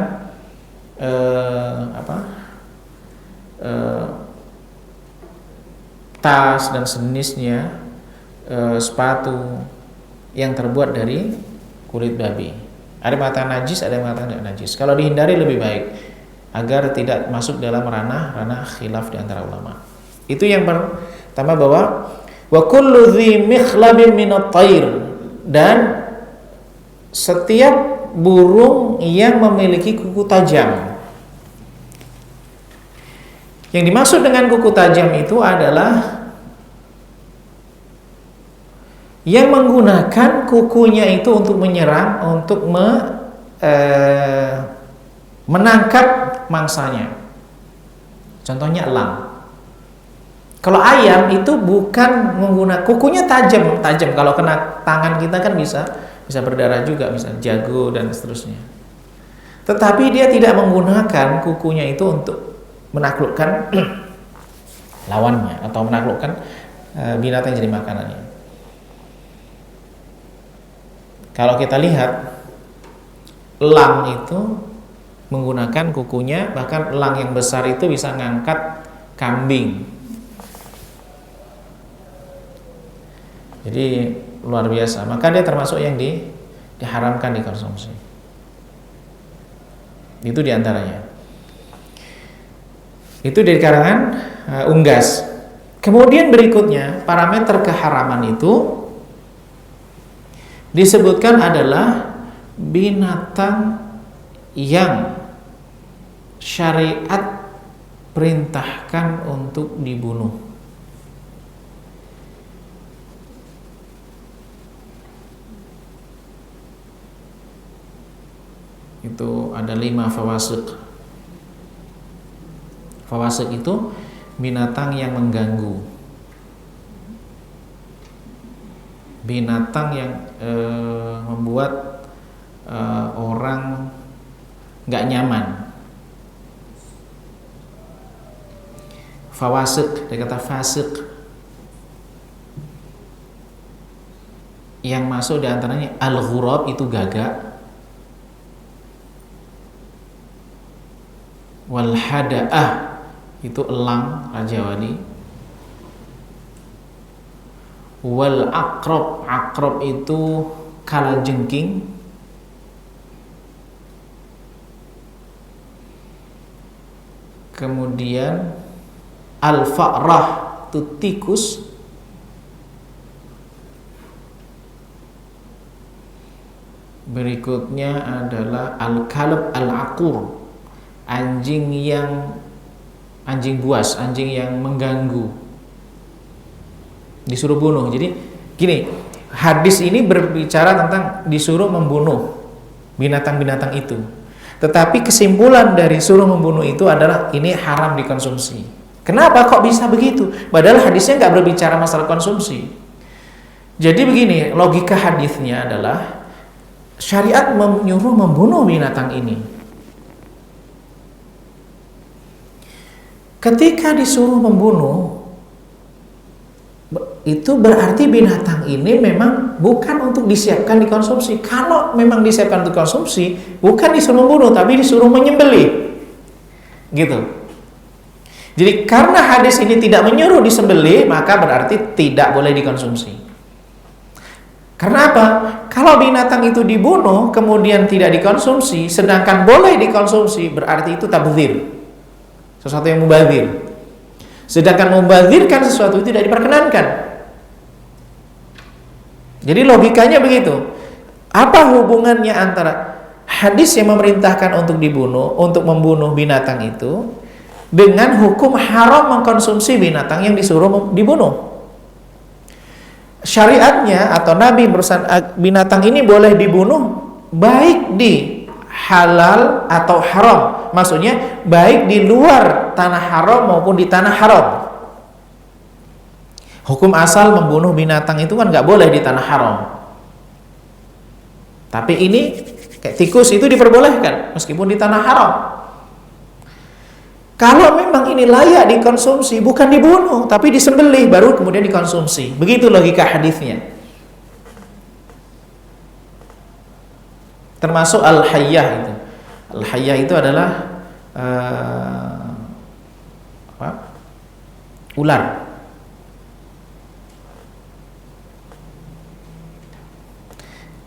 tas dan sejenisnya, sepatu yang terbuat dari kulit babi. Ada yang mengatakan najis, ada yang mengatakan tidak najis. Kalau dihindari lebih baik agar tidak masuk dalam ranah khilaf di antara ulama. Itu yang pertama, bahwa wa kullu dhi mikhlabin minat thair, dan setiap burung yang memiliki kuku tajam. Yang dimaksud dengan kuku tajam itu adalah yang menggunakan kukunya itu untuk menyerang, untuk menangkap mangsanya. Contohnya elang. Kalau ayam itu bukan menggunakan kukunya tajam. Kalau kena tangan kita kan bisa berdarah juga, misalnya jago dan seterusnya. Tetapi dia tidak menggunakan kukunya itu untuk menaklukkan lawannya atau menaklukkan binatang yang jadi makanannya. Kalau kita lihat elang itu menggunakan kukunya, bahkan elang yang besar itu bisa ngangkat kambing. Jadi luar biasa, maka dia termasuk yang diharamkan dikonsumsi. Itu diantaranya. Itu dari karangan Unggas. Kemudian berikutnya, parameter keharaman itu disebutkan adalah binatang yang syariat perintahkan untuk dibunuh. Itu ada 5 fawasiq. Fawasiq itu binatang yang mengganggu, binatang yang membuat orang nggak nyaman. Fawasiq dari kata fasiq, yang masuk diantaranya al-ghurab itu gagak, wal hada'ah itu elang rajawali, wal aqrab itu kalajengking, kemudian al fa'rah itu tikus, berikutnya adalah al kalb al aqur, anjing buas, anjing yang mengganggu, disuruh bunuh. Jadi gini, hadis ini berbicara tentang disuruh membunuh binatang-binatang itu. Tetapi kesimpulan dari suruh membunuh itu adalah ini haram dikonsumsi. Kenapa kok bisa begitu? Padahal hadisnya nggak berbicara masalah konsumsi. Jadi begini, logika hadisnya adalah syariat menyuruh membunuh binatang ini. Ketika disuruh membunuh, itu berarti binatang ini memang bukan untuk disiapkan dikonsumsi. Kalau memang disiapkan untuk konsumsi, bukan disuruh membunuh, tapi disuruh menyembelih. Gitu. Jadi karena hadis ini tidak menyuruh disembelih, maka berarti tidak boleh dikonsumsi. Karena apa? Kalau binatang itu dibunuh kemudian tidak dikonsumsi, sedangkan boleh dikonsumsi, berarti itu tabdzir. Sesuatu yang mubadzir. Sedangkan membazirkan sesuatu itu tidak diperkenankan. Jadi logikanya begitu. Apa hubungannya antara hadis yang memerintahkan untuk dibunuh, untuk membunuh binatang itu, dengan hukum haram mengkonsumsi binatang yang disuruh dibunuh? Syariatnya atau Nabi bersabda binatang ini boleh dibunuh baik di halal atau haram. Maksudnya baik di luar tanah haram maupun di tanah haram. Hukum asal membunuh binatang itu kan nggak boleh di tanah haram. Tapi ini kayak tikus itu diperbolehkan meskipun di tanah haram. Kalau memang ini layak dikonsumsi, bukan dibunuh tapi disembelih baru kemudian dikonsumsi. Begitu logika hadisnya. Termasuk al-hayyah itu. Al-hayyah itu adalah ular.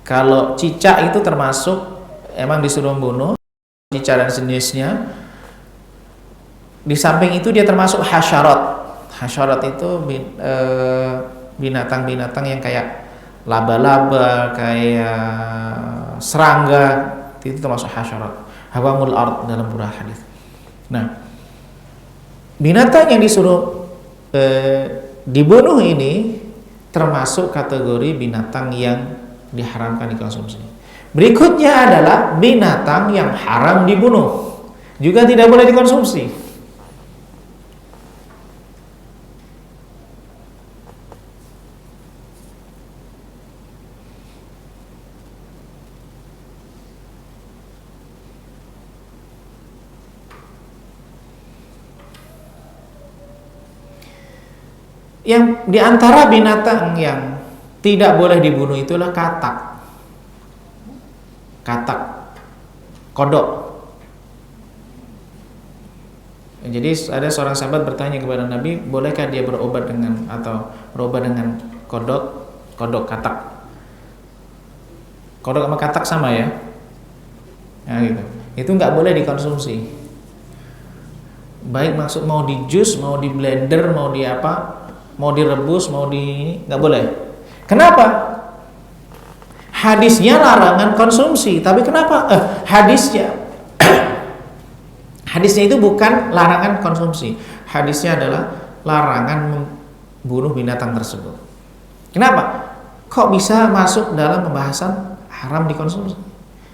Kalau cicak itu termasuk emang disuruh membunuh, cicak dan sejenisnya. Di samping itu dia termasuk hasyarat. Hasyarat itu binatang-binatang yang kayak laba-laba, kayak serangga, itu termasuk hasyarat. Hawamul ard dalam beberapa hadis. Nah, binatang yang disuruh dibunuh ini termasuk kategori binatang yang diharamkan dikonsumsi. Berikutnya adalah binatang yang haram dibunuh, juga tidak boleh dikonsumsi. Yang diantara binatang yang tidak boleh dibunuh itulah katak, kodok. Jadi ada seorang sahabat bertanya kepada Nabi, bolehkah dia berobat dengan kodok katak? Kodok sama katak sama ya? Nah, gitu. Itu nggak boleh dikonsumsi. Baik maksud mau di jus, mau di blender, mau di apa? Mau direbus, mau nggak boleh. Kenapa? Hadisnya larangan konsumsi, tapi kenapa? Hadisnya itu bukan larangan konsumsi. Hadisnya adalah larangan membunuh binatang tersebut. Kenapa? Kok bisa masuk dalam pembahasan haram dikonsumsi?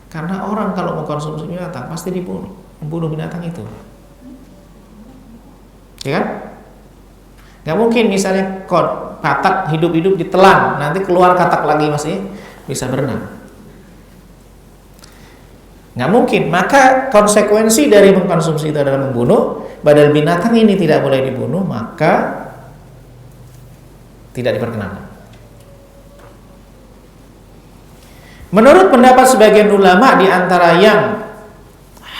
Karena orang kalau mengkonsumsi binatang pasti membunuh binatang itu. Ya kan? Nggak mungkin misalnya katak hidup-hidup ditelan, nanti keluar katak lagi masih bisa berenang. Nggak mungkin. Maka konsekuensi dari mengkonsumsi itu adalah membunuh. Padahal binatang ini tidak boleh dibunuh, maka tidak diperkenankan. Menurut pendapat sebagian ulama, di antara yang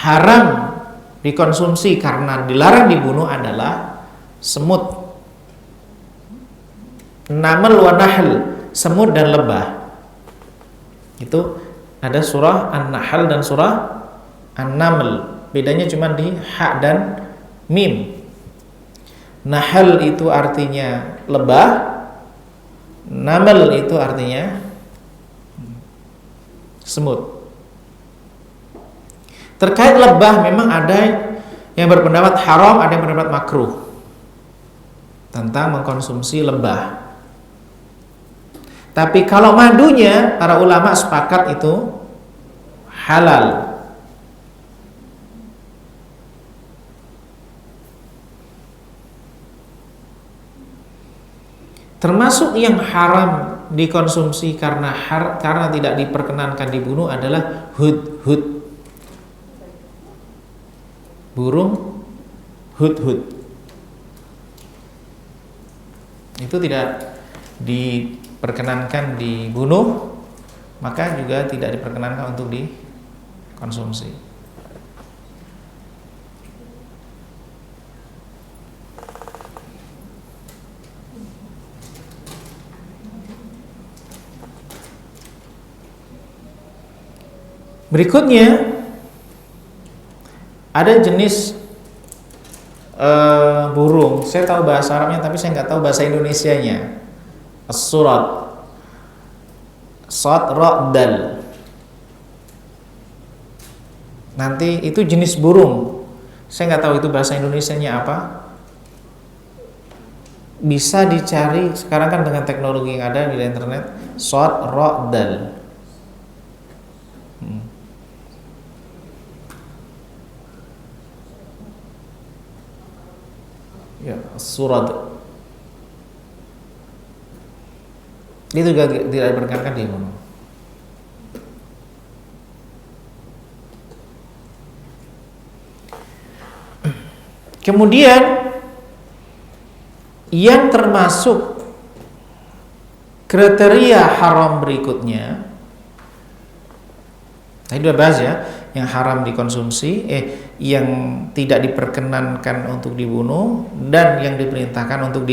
haram dikonsumsi karena dilarang dibunuh adalah semut, naml wa nahl, semut dan lebah. Itu ada surah An-Nahl dan surah An-Naml. Bedanya cuma di ha dan mim. Nahl itu artinya lebah, naml itu artinya semut. Terkait lebah memang ada yang berpendapat haram, ada yang berpendapat makruh tentang mengkonsumsi lebah. Tapi kalau madunya, para ulama sepakat itu halal. Termasuk yang haram dikonsumsi karena tidak diperkenankan dibunuh adalah hudhud. Burung hudhud. itu tidak diperkenankan dibunuh, maka juga tidak diperkenankan untuk dikonsumsi. Berikutnya ada jenis burung. Saya tahu bahasa Arabnya tapi saya nggak tahu bahasa Indonesianya. As-surat, sad ra dal. Nanti itu jenis burung. Saya nggak tahu itu bahasa Indonesianya apa. Bisa dicari sekarang kan dengan teknologi yang ada di internet. Sad ra dal. Ya, surat itu juga tidak diperkenankan dibunuh. Kemudian yang termasuk kriteria haram berikutnya, tadi udah bahas ya, yang haram dikonsumsi, yang tidak diperkenankan untuk dibunuh dan yang diperintahkan untuk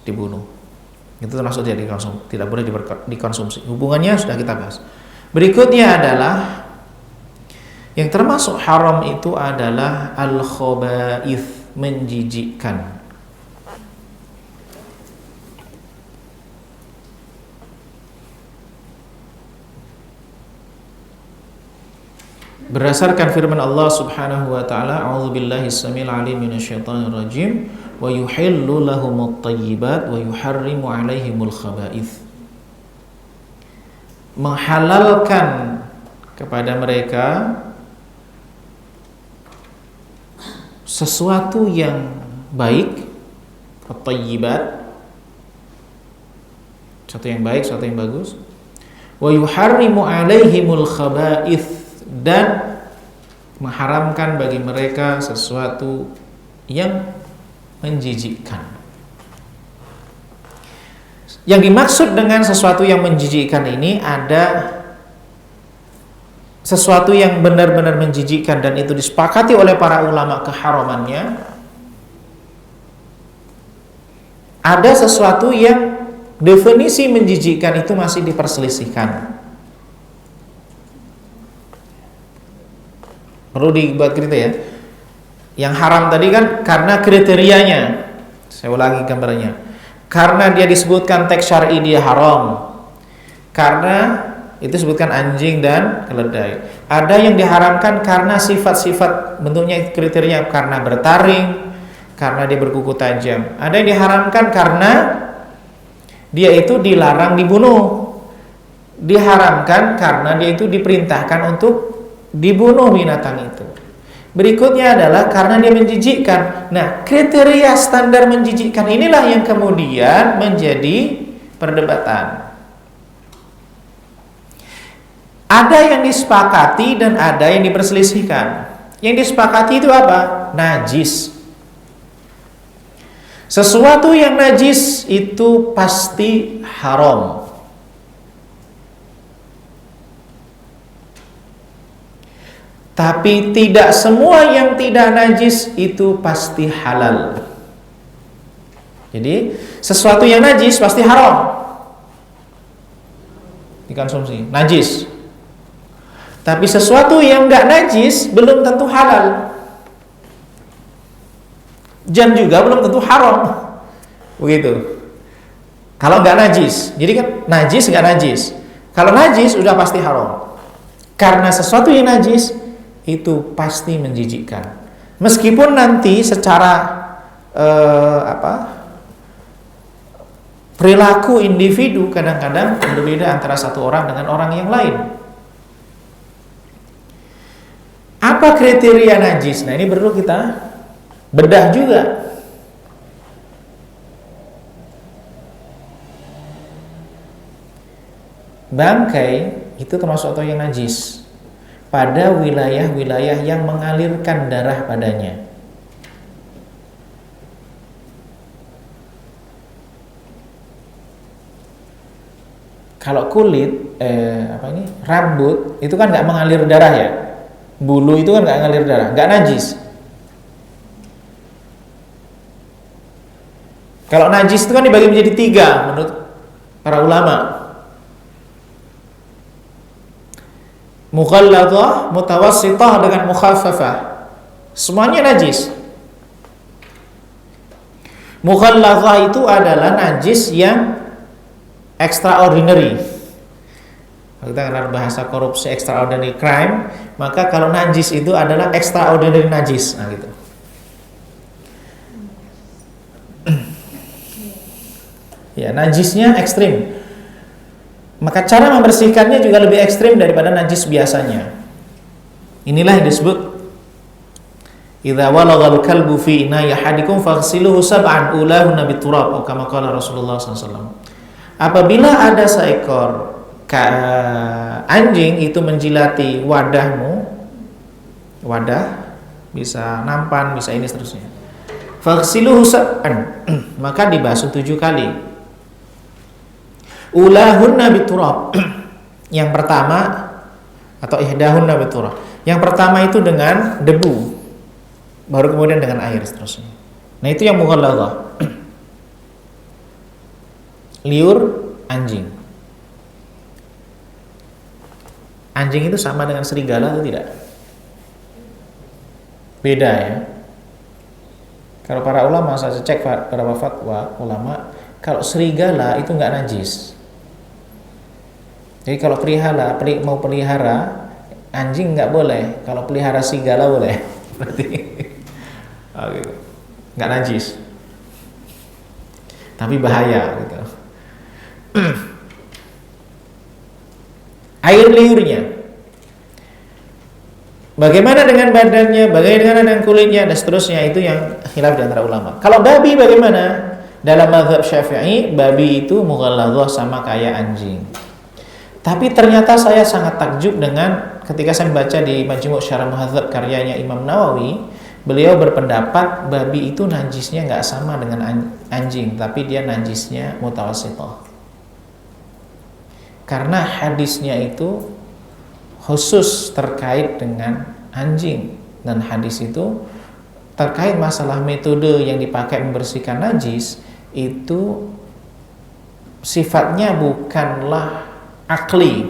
dibunuh. Itu termasuk tidak boleh dikonsumsi. Hubungannya sudah kita bahas. Berikutnya adalah yang termasuk haram itu adalah al-khaba'ith, menjijikkan. Berdasarkan firman Allah Subhanahu wa taala, a'udzubillahi ssamil alim minasyaitonir rajim, wa yuhillu lahumut thayyibat wa yuharrimu 'alaihimul khaba'ith. Menghalalkan kepada mereka sesuatu yang baik, at-thayyibat, sesuatu yang baik, sesuatu yang bagus. Wa yuharrimu 'alaihimul khaba'ith, dan mengharamkan bagi mereka sesuatu yang menjijikkan. Yang dimaksud dengan sesuatu yang menjijikkan ini ada sesuatu yang benar-benar menjijikkan dan itu disepakati oleh para ulama keharamannya. Ada sesuatu yang definisi menjijikkan itu masih diperselisihkan. Perlu dibuat kriteria. Yang haram tadi kan karena kriterianya. Saya ulangi gambarnya. Karena dia disebutkan teks syar'i dia haram. Karena itu disebutkan anjing dan keledai. Ada yang diharamkan karena sifat-sifat bentuknya kriteria, karena bertaring, karena dia berkuku tajam. Ada yang diharamkan karena dia itu dilarang dibunuh. Diharamkan karena dia itu diperintahkan untuk dibunuh binatang itu. Berikutnya adalah karena dia menjijikkan. Nah, kriteria standar menjijikkan inilah yang kemudian menjadi perdebatan. Ada yang disepakati dan ada yang diperselisihkan. Yang disepakati itu apa? Najis. Sesuatu yang najis itu pasti haram. Tapi tidak semua yang tidak najis itu pasti halal. Jadi sesuatu yang najis pasti haram dikonsumsi, najis. Tapi sesuatu yang enggak najis belum tentu halal. Dan juga belum tentu haram. Begitu. Kalau enggak najis. Jadi kan najis enggak najis. Kalau najis udah pasti haram. Karena sesuatu yang najis itu pasti menjijikkan. Meskipun nanti secara perilaku individu kadang-kadang berbeda antara satu orang dengan orang yang lain. Apa kriteria najis? Nah, ini perlu kita bedah juga. Bangkai itu termasuk atau yang najis pada wilayah-wilayah yang mengalirkan darah padanya. Kalau kulit, rambut itu kan nggak mengalir darah ya. Bulu itu kan nggak mengalir darah, nggak najis. Kalau najis itu kan dibagi menjadi 3 menurut para ulama. Mughalladhah, mutawassithah dengan mukhaffafah. Semuanya najis. Mughalladhah itu adalah najis yang extraordinary. Kalau kita kenal bahasa korupsi extraordinary crime, maka kalau najis itu adalah extraordinary najis. Nah gitu. Ya, najisnya ekstrim. Maka cara membersihkannya juga lebih ekstrim daripada najis biasanya. Inilah yang disebut idza walaghal kalbu fi ina'i ahadikum faghsiluhu sab'an ulahunna biturab atau kama qala Rasulullah SAW. Apabila ada seekor anjing itu menjilati wadahmu, wadah bisa nampan, bisa ini seterusnya. Faghsiluhu sab'an, maka dibasuh 7 kali. Ulahunna biturab. Yang pertama atau ihdahunna biturab. Yang pertama itu dengan debu, baru kemudian dengan air seterusnya. Nah itu yang mughalladhah. Liur anjing. Anjing itu sama dengan serigala atau tidak? Beda ya. Kalau para ulama, saya cek beberapa fatwa ulama, kalau serigala itu nggak najis. Jadi kalau mau pelihara anjing nggak boleh, kalau pelihara serigala boleh. Berarti gitu. Nggak najis. Tapi bahaya gitu. Air liurnya. Bagaimana dengan badannya, bagaimana dengan kulitnya, dan seterusnya, itu yang khilaf di antara ulama. Kalau babi bagaimana? Dalam mazhab Syafi'i, babi itu mughalladhah sama kayak anjing. Tapi ternyata saya sangat takjub dengan ketika saya membaca di Majmu' Syarah Muhadzab karyanya Imam Nawawi, beliau berpendapat babi itu najisnya nggak sama dengan anjing, tapi dia najisnya mutawassithah. Karena hadisnya itu khusus terkait dengan anjing, dan hadis itu terkait masalah metode yang dipakai membersihkan najis itu sifatnya bukanlah akli,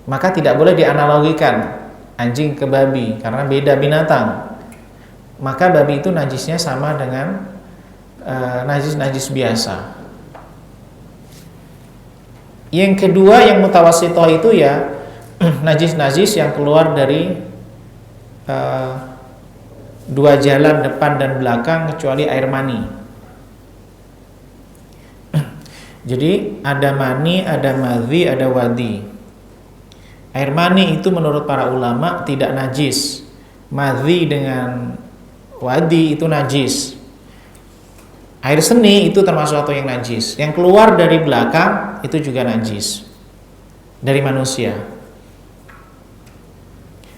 maka tidak boleh dianalogikan anjing ke babi karena beda binatang. Maka babi itu najisnya sama dengan najis-najis biasa. Yang kedua yang mutawassithah itu ya najis-najis yang keluar dari 2 jalan depan dan belakang kecuali air mani. Jadi ada mani, ada madhi, ada wadi. Air mani itu menurut para ulama tidak najis. Madhi dengan wadi itu najis. Air seni itu termasuk satu yang najis. Yang keluar dari belakang itu juga najis dari manusia.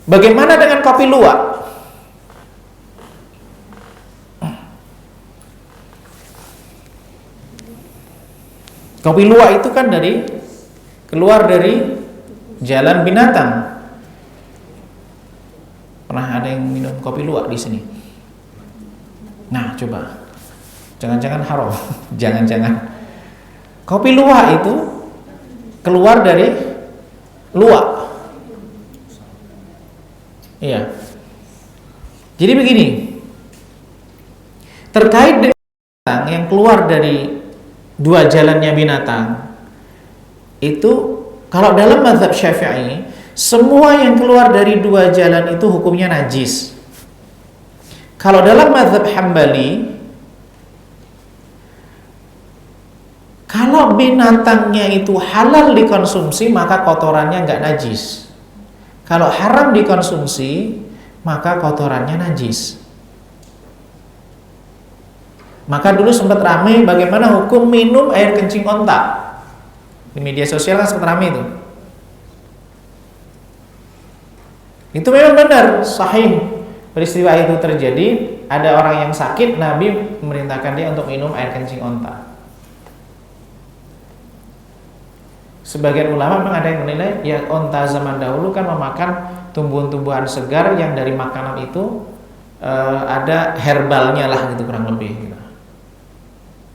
Bagaimana dengan kopi luwak? Kopi luwak itu kan keluar dari jalan binatang. Pernah ada yang minum kopi luwak di sini? Nah, coba. Jangan-jangan haram. Jangan-jangan. Kopi luwak itu keluar dari luwak. Iya. Jadi begini. Terkait dengan binatang yang keluar dari 2 jalannya binatang, itu kalau dalam mazhab Syafi'i, semua yang keluar dari 2 jalan itu hukumnya najis. Kalau dalam mazhab Hambali, kalau binatangnya itu halal dikonsumsi, maka kotorannya nggak najis. Kalau haram dikonsumsi, maka kotorannya najis. Maka dulu sempat ramai bagaimana hukum minum air kencing onta. Di media sosial kan sempat ramai itu. Itu memang benar, sahih. Peristiwa itu terjadi, ada orang yang sakit, Nabi memerintahkan dia untuk minum air kencing onta. Sebagian ulama memang ada yang menilai ya onta zaman dahulu kan memakan tumbuhan-tumbuhan segar yang dari makanan itu ada herbalnya lah gitu kurang lebih gitu.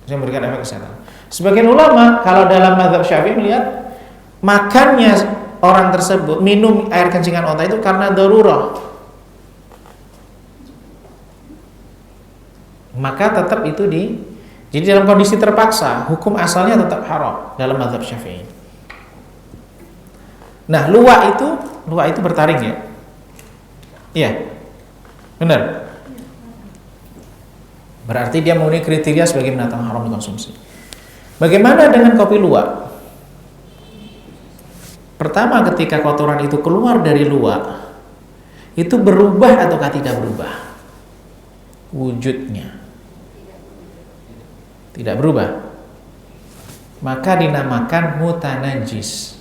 Yang memberikan efek kesehatan. Sebagian ulama kalau dalam mazhab Syafi'i melihat makannya orang tersebut minum air kencingan onta itu karena darurah. Maka tetap itu jadi dalam kondisi terpaksa, hukum asalnya tetap haram dalam mazhab Syafi'i. Nah, luwak itu bertaring ya? Iya. Benar. Berarti dia memenuhi kriteria sebagai binatang haram dikonsumsi. Bagaimana dengan kopi luwak? Pertama, ketika kotoran itu keluar dari luwak, itu berubah ataukah tidak berubah? Wujudnya tidak berubah. Maka dinamakan mutanajis.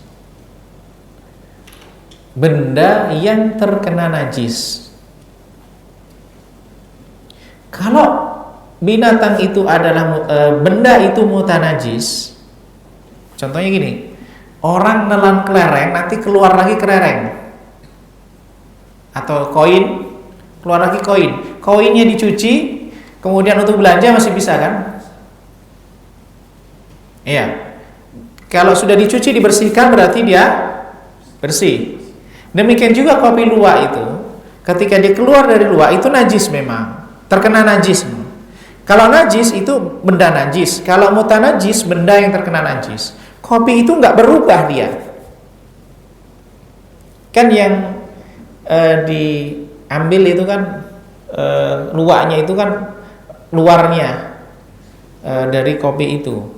Benda yang terkena najis. Kalau binatang itu adalah benda itu mutanajis, contohnya gini, orang nelan kelereng nanti keluar lagi kelereng, atau koin keluar lagi koin, koinnya dicuci kemudian untuk belanja masih bisa kan? Iya. Kalau sudah dicuci dibersihkan berarti dia bersih. Demikian juga kopi luwak itu, ketika dia keluar dari luwak itu najis memang, terkena najis. Kalau najis itu benda najis, kalau mutanajis benda yang terkena najis. Kopi itu nggak berubah dia. Kan yang diambil itu kan luwaknya itu kan luarnya dari kopi itu.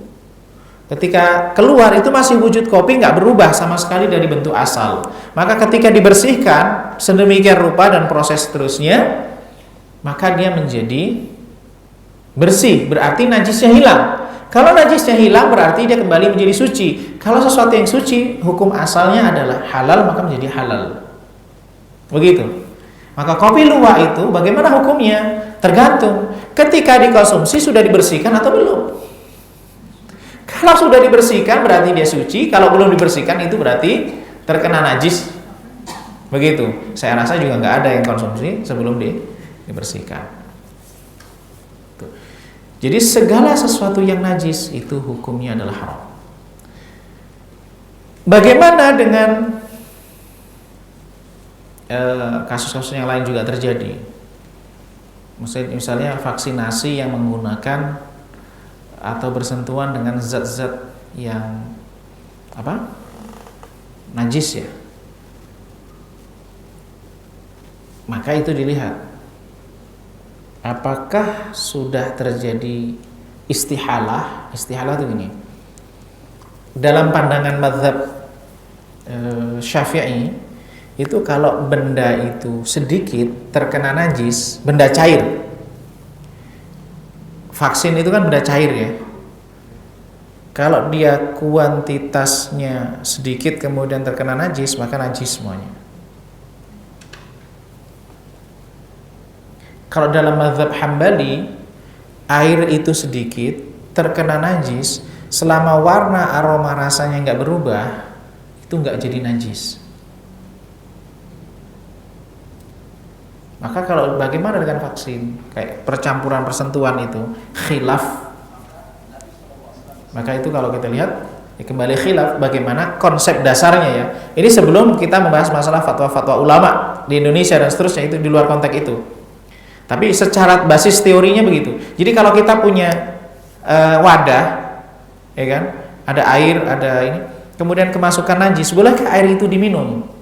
Ketika keluar itu masih wujud kopi, nggak berubah sama sekali dari bentuk asal. Maka ketika dibersihkan sedemikian rupa dan proses seterusnya, maka dia menjadi bersih, berarti najisnya hilang. Kalau najisnya hilang berarti dia kembali menjadi suci. Kalau sesuatu yang suci, hukum asalnya adalah halal, maka menjadi halal. Begitu. Maka kopi luwak itu bagaimana hukumnya? Tergantung. Ketika dikonsumsi sudah dibersihkan atau belum? Kalau sudah dibersihkan berarti dia suci, kalau belum dibersihkan itu berarti terkena najis. Begitu. Saya rasa juga nggak ada yang konsumsi sebelum dibersihkan. Tuh. Jadi segala sesuatu yang najis itu hukumnya adalah haram. Bagaimana dengan kasus-kasus yang lain juga terjadi? Misalnya vaksinasi yang menggunakan atau bersentuhan dengan zat-zat yang najis ya, maka itu dilihat apakah sudah terjadi istihalah. Istihalah itu gini, dalam pandangan mazhab Syafi'i itu kalau benda itu sedikit terkena najis, benda cair. Vaksin itu kan benda cair ya. Kalau dia kuantitasnya sedikit kemudian terkena najis, maka najis semuanya. Kalau dalam mazhab Hambali, air itu sedikit terkena najis, selama warna aroma rasanya nggak berubah, itu nggak jadi najis. Maka kalau bagaimana dengan vaksin, kayak percampuran persentuhan itu khilaf. Maka itu kalau kita lihat kembali khilaf bagaimana konsep dasarnya ya. Ini sebelum kita membahas masalah fatwa-fatwa ulama di Indonesia dan seterusnya, itu di luar konteks itu. Tapi secara basis teorinya begitu. Jadi kalau kita punya wadah, ya kan, ada air, ada ini, kemudian kemasukan najis, bolehkah air itu diminum?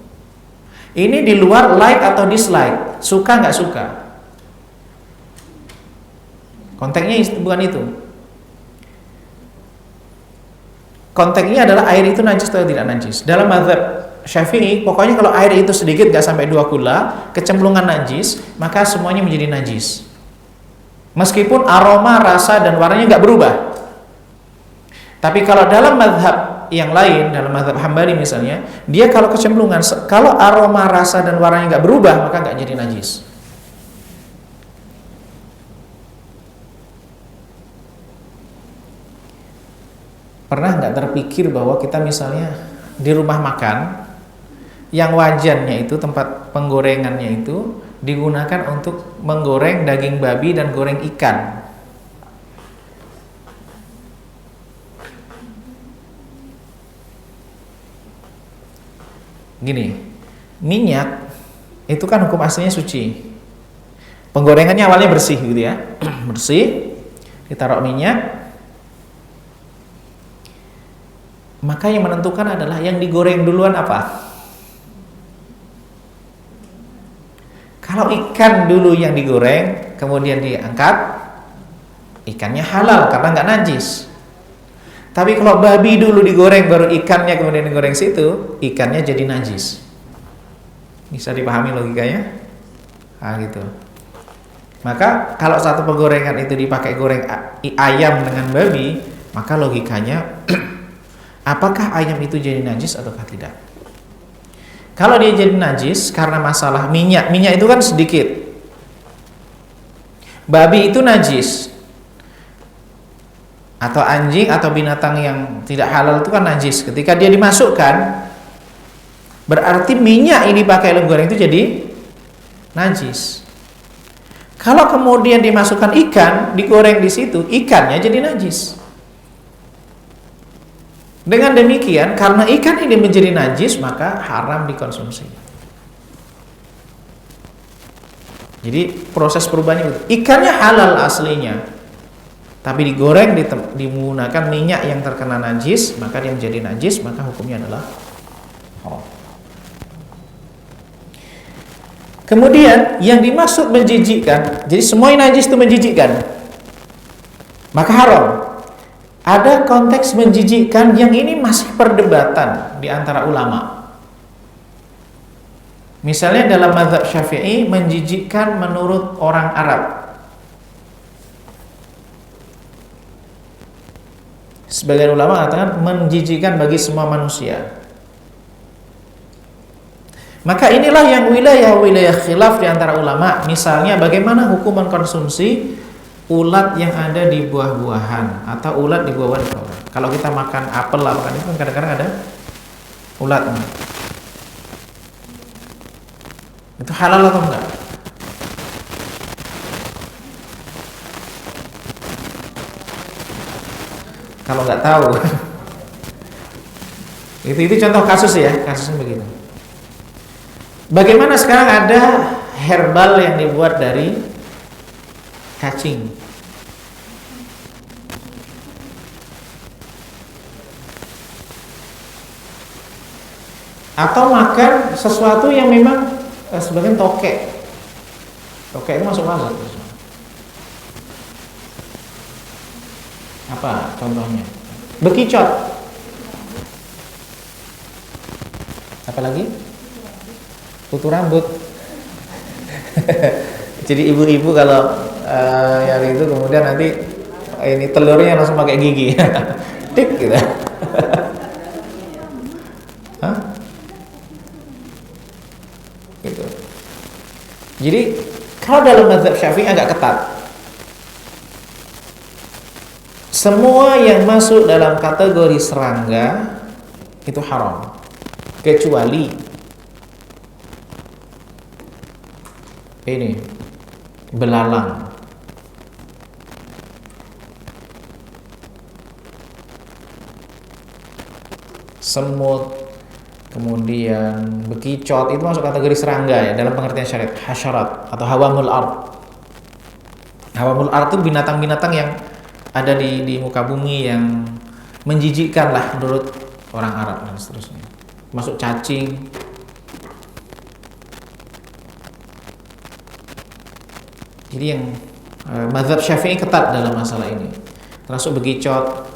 Ini di luar like atau dislike, suka nggak suka. Konteksnya bukan itu. Konteksnya adalah air itu najis atau tidak najis. Dalam mazhab Syafi'i, pokoknya kalau air itu sedikit nggak sampai 2 kula, kecemplungan najis, maka semuanya menjadi najis. Meskipun aroma, rasa dan warnanya nggak berubah. Tapi kalau dalam mazhab yang lain, dalam mazhab Hambali misalnya, dia kalau kecemplungan, kalau aroma, rasa dan warnanya nggak berubah, maka nggak jadi najis. pernah nggak terpikir bahwa kita misalnya di rumah makan yang wajannya itu, tempat penggorengannya itu digunakan untuk menggoreng daging babi dan goreng ikan. Gini, minyak itu kan hukum aslinya suci. Penggorengannya awalnya bersih gitu ya. Bersih, ditaruh minyak. Maka yang menentukan adalah yang digoreng duluan apa? Kalau ikan dulu yang digoreng, kemudian diangkat, ikannya halal karena nggak najis. Tapi kalau babi dulu digoreng, baru ikannya kemudian digoreng situ, ikannya jadi najis. Bisa dipahami logikanya? Nah gitu. Maka kalau satu penggorengan itu dipakai goreng ayam dengan babi, maka logikanya apakah ayam itu jadi najis ataukah tidak? Kalau dia jadi najis karena masalah minyak itu kan sedikit. Babi itu najis. Atau anjing atau binatang yang tidak halal itu kan najis. Ketika dia dimasukkan, berarti minyak ini pakai dalam goreng itu jadi najis. Kalau kemudian dimasukkan ikan, digoreng di situ, ikannya jadi najis. Dengan demikian, karena ikan ini menjadi najis, maka haram dikonsumsi. Jadi proses perubahannya itu. Ikannya halal aslinya, tapi digoreng menggunakan minyak yang terkena najis, maka dia menjadi najis, maka hukumnya adalah haram. Kemudian yang dimaksud menjijikkan, jadi semua yang najis itu menjijikkan, maka haram. Ada konteks menjijikkan yang ini masih perdebatan di antara ulama. Misalnya dalam mazhab Syafi'i, menjijikkan menurut orang Arab. Sebagian ulama mengatakan menjijikkan bagi semua manusia. Maka inilah yang wilayah-wilayah khilaf di antara ulama. Misalnya bagaimana hukuman konsumsi ulat yang ada di buah-buahan atau ulat di buah-buahan. Kalau kita makan apel, makan itu kan kadang-kadang ada ulatnya. Itu halal atau enggak? Kalau nggak tahu, itu contoh kasus ya, kasusnya begitu. Bagaimana sekarang ada herbal yang dibuat dari cacing? Atau makan sesuatu yang memang sebagian tokek itu masuk. Apa contohnya? Bekicot. Apa lagi? Kutu rambut. Jadi ibu-ibu kalau yang itu kemudian nanti ini telurnya langsung pakai gigi. Tik gitu. Hah? Gitu. Jadi kalau dalam mazhab Syafi'i agak ketat. Semua yang masuk dalam kategori serangga itu haram, kecuali ini belalang, semut, kemudian bekicot, itu masuk kategori serangga ya dalam pengertian syariat. Hasyarat atau hawamul ard. Hawamul ard itu binatang-binatang yang ada di muka bumi yang menjijikkan lah menurut orang Arab dan seterusnya. Masuk cacing. Jadi yang mazhab Syafi'i ketat dalam masalah ini. Termasuk bekicot.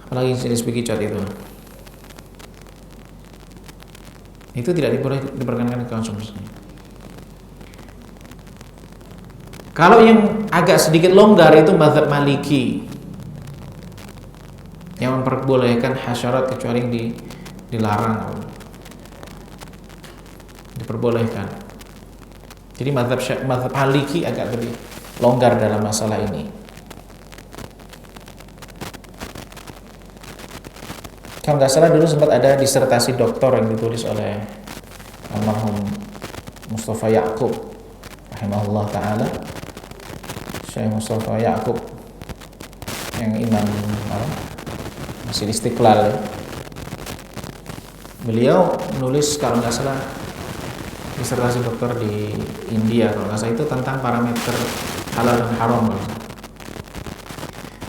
Apalagi jenis bekicot itu. Itu tidak diperkenankan konsumsi. Kalau yang agak sedikit longgar itu mazhab Maliki, yang memperbolehkan hasyarat kecuali yang dilarang, diperbolehkan. Jadi mazhab Maliki agak lebih longgar dalam masalah ini. Kalau nggak salah dulu sempat ada disertasi doktor yang ditulis oleh almarhum Mustafa Ya'qub rahimahullah ta'ala, Syekh Mustafa Ya'qub yang imam Masjid Istiqlal ya. Beliau menulis kalau nggak salah disertasi dokter di India kalau nggak salah itu tentang parameter halal dan haram.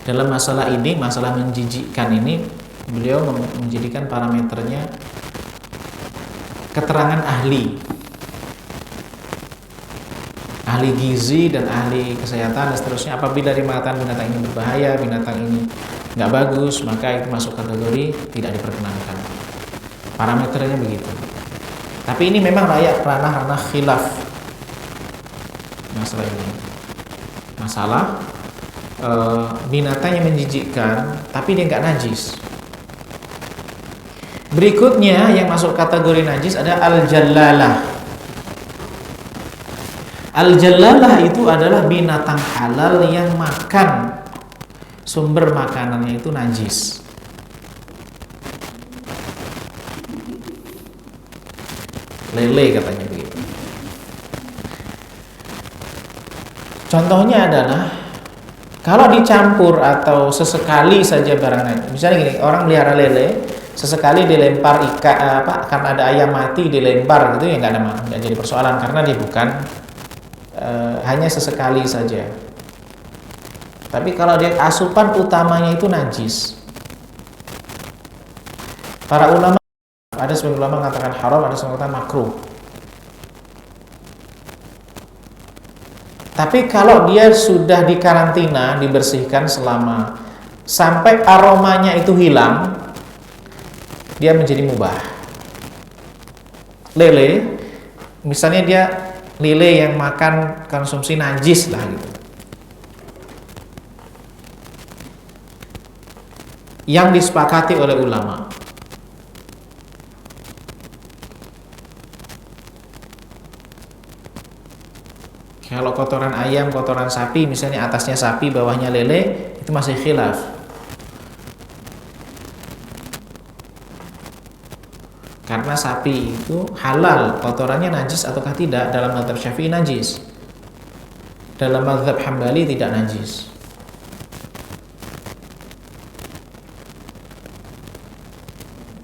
Dalam masalah ini, masalah menjijikkan ini, beliau menjadikan parameternya keterangan ahli gizi dan ahli kesehatan dan seterusnya. Apabila mengatakan binatang ini berbahaya, binatang ini nggak bagus, maka itu masuk kategori tidak diperkenankan. Parameternya begitu. Tapi ini memang layak ranah khilaf masalah ini. Masalah binatang yang menjijikkan tapi dia nggak najis. Berikutnya yang masuk kategori najis ada al-jallalah. Al-jallalah itu adalah binatang halal yang makan sumber makanannya itu najis. Lele katanya begitu. Contohnya adalah kalau dicampur atau sesekali saja barang najis. Misalnya gini, orang melihara lele, sesekali dilempar ikan karena ada ayam mati dilempar gitu ya nggak jadi persoalan karena dia bukan hanya sesekali saja. Tapi kalau dia asupan utamanya itu najis, para ulama ada sebagian ulama mengatakan haram, ada sebagian mengatakan makruh. Tapi kalau dia sudah dikarantina, dibersihkan selama sampai aromanya itu hilang, dia menjadi mubah. Lele, misalnya dia lele yang makan konsumsi najis lah gitu. Yang disepakati oleh ulama. Kalau kotoran ayam, kotoran sapi, misalnya atasnya sapi, bawahnya lele, itu masih khilaf. Karena sapi itu halal, kotorannya najis ataukah tidak? Dalam mazhab Syafi'i najis. Dalam mazhab Hambali tidak najis.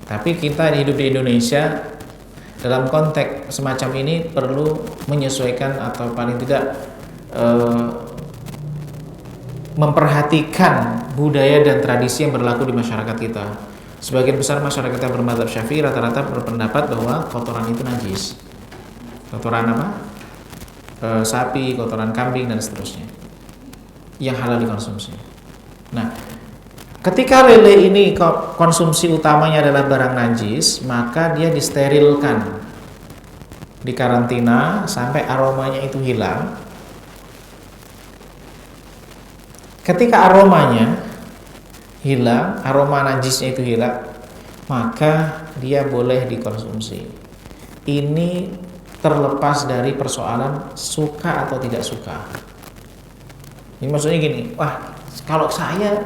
Tapi kita hidup di Indonesia, dalam konteks semacam ini perlu menyesuaikan atau paling tidak memperhatikan budaya dan tradisi yang berlaku di masyarakat kita. Sebagian besar masyarakat yang bermadzhab Syafi'i rata-rata berpendapat bahwa kotoran itu najis. Kotoran apa? Sapi, kotoran kambing dan seterusnya yang halal dikonsumsi. Nah, ketika lele ini konsumsi utamanya adalah barang najis, maka dia disterilkan, dikarantina sampai aromanya itu hilang. Ketika aromanya hilang, aroma najisnya itu hilang, maka dia boleh dikonsumsi. Ini terlepas dari persoalan suka atau tidak suka. Ini maksudnya gini, wah kalau saya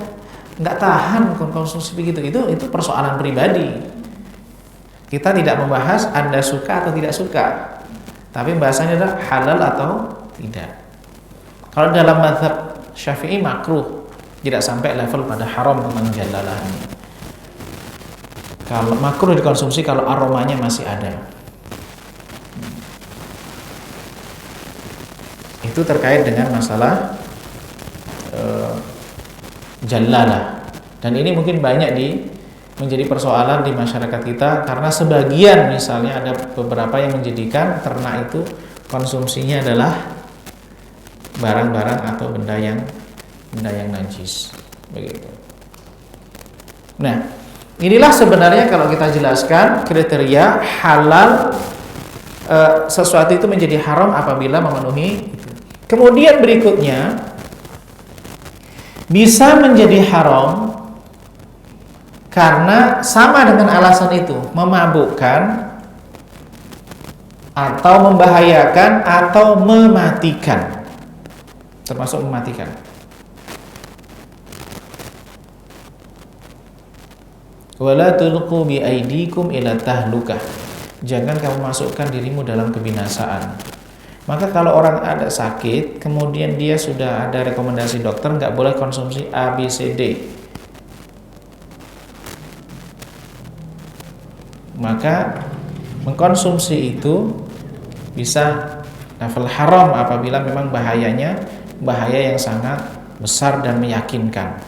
nggak tahan konsumsi begitu, itu persoalan pribadi. Kita tidak membahas Anda suka atau tidak suka, tapi bahasanya adalah halal atau tidak. Kalau dalam mazhab Syafi'i makruh, tidak sampai level pada haram tentang jallalah ini. Kalau makruh dikonsumsi kalau aromanya masih ada. Itu terkait dengan masalah jallalah. Dan ini mungkin banyak menjadi persoalan di masyarakat kita karena sebagian misalnya ada beberapa yang menjadikan ternak itu konsumsinya adalah barang-barang atau benda yang najis begitu. Nah, inilah sebenarnya kalau kita jelaskan kriteria halal sesuatu itu menjadi haram apabila memenuhi itu. Kemudian berikutnya bisa menjadi haram karena sama dengan alasan itu, memabukkan atau membahayakan atau mematikan. Termasuk mematikan. Wala tulqu bi aidikum ila tahlukah. Jangan kamu masukkan dirimu dalam kebinasaan. Maka kalau orang ada sakit, kemudian dia sudah ada rekomendasi dokter nggak boleh konsumsi A, B, C, D, maka mengkonsumsi itu bisa level haram apabila memang bahayanya bahaya yang sangat besar dan meyakinkan.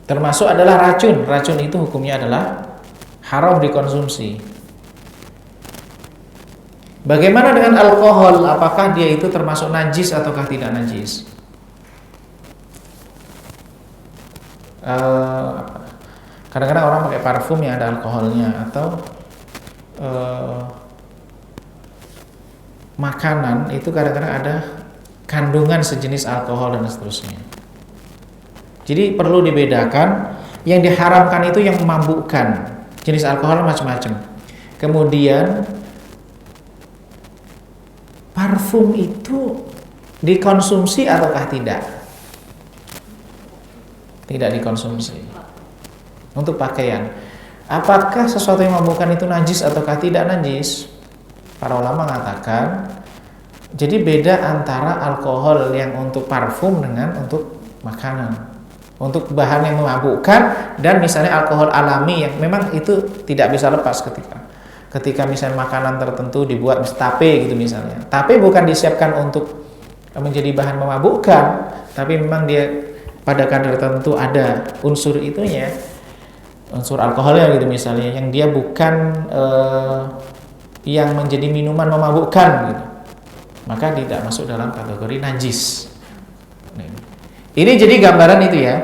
Termasuk adalah racun. Racun itu hukumnya adalah haram dikonsumsi. Bagaimana dengan alkohol? Apakah dia itu termasuk najis ataukah tidak najis? Kadang-kadang orang pakai parfum yang ada alkoholnya, atau makanan itu kadang-kadang ada kandungan sejenis alkohol dan seterusnya. Jadi perlu dibedakan, yang diharamkan itu yang memabukkan, jenis alkohol macam-macam. Kemudian parfum itu dikonsumsi ataukah tidak? Tidak dikonsumsi. Untuk pakaian, apakah sesuatu yang memabukkan itu najis ataukah tidak najis? Para ulama mengatakan, jadi beda antara alkohol yang untuk parfum dengan untuk makanan. Untuk bahan yang memabukkan dan misalnya alkohol alami yang memang itu tidak bisa lepas ketika misalnya makanan tertentu dibuat tape gitu misalnya. Tape bukan disiapkan untuk menjadi bahan memabukkan, tapi memang dia pada kadar tertentu ada unsur itunya, unsur alkoholnya gitu misalnya, yang dia bukan yang menjadi minuman memabukkan gitu, maka tidak masuk dalam kategori najis. Ini jadi gambaran itu ya,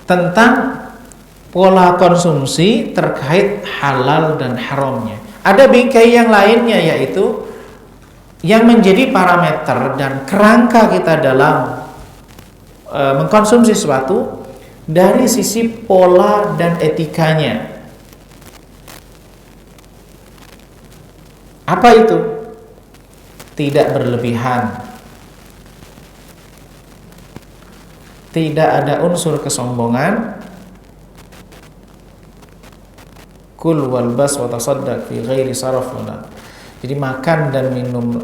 tentang pola konsumsi terkait halal dan haramnya. Ada bingkai yang lainnya, yaitu yang menjadi parameter dan kerangka kita dalam mengkonsumsi sesuatu dari sisi pola dan etikanya. Apa itu? Tidak berlebihan, tidak ada unsur kesombongan. Kul walbas wa tasaddaq fi ghairi saraf wala. Jadi makan dan minum,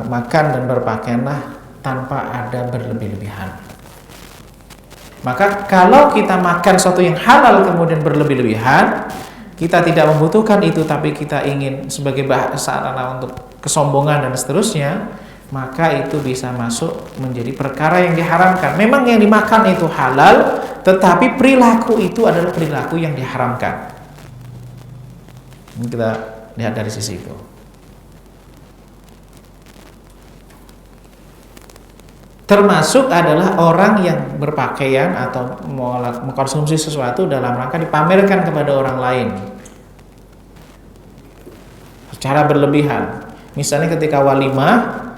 makan dan berpakaianlah tanpa ada berlebih-lebihan. Maka kalau kita makan sesuatu yang halal kemudian berlebih-lebihan, kita tidak membutuhkan itu, tapi kita ingin sebagai sarana untuk kesombongan dan seterusnya, maka itu bisa masuk menjadi perkara yang diharamkan. Memang yang dimakan itu halal, tetapi perilaku itu adalah perilaku yang diharamkan. Ini kita lihat dari sisi itu. Termasuk adalah orang yang berpakaian atau mengkonsumsi sesuatu dalam rangka dipamerkan kepada orang lain secara berlebihan. Misalnya ketika walimah,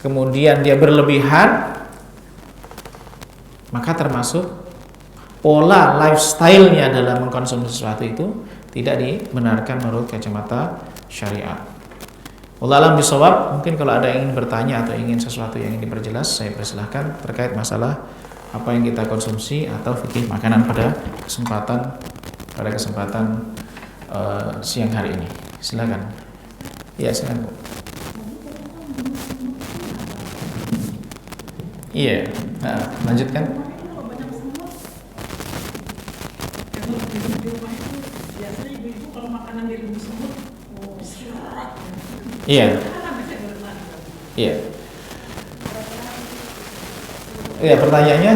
kemudian dia berlebihan, maka termasuk pola lifestyle-nya dalam mengkonsumsi sesuatu itu tidak dibenarkan menurut kacamata syariat. Wallahu a'lam bishawab. Mungkin kalau ada yang ingin bertanya atau ingin sesuatu yang ingin diperjelas, saya persilahkan terkait masalah apa yang kita konsumsi atau fikih makanan pada kesempatan siang hari ini. Silakan. Ya, silakan. Iya, nah, lanjutkan. Iya. Iya. Iya, pertanyaannya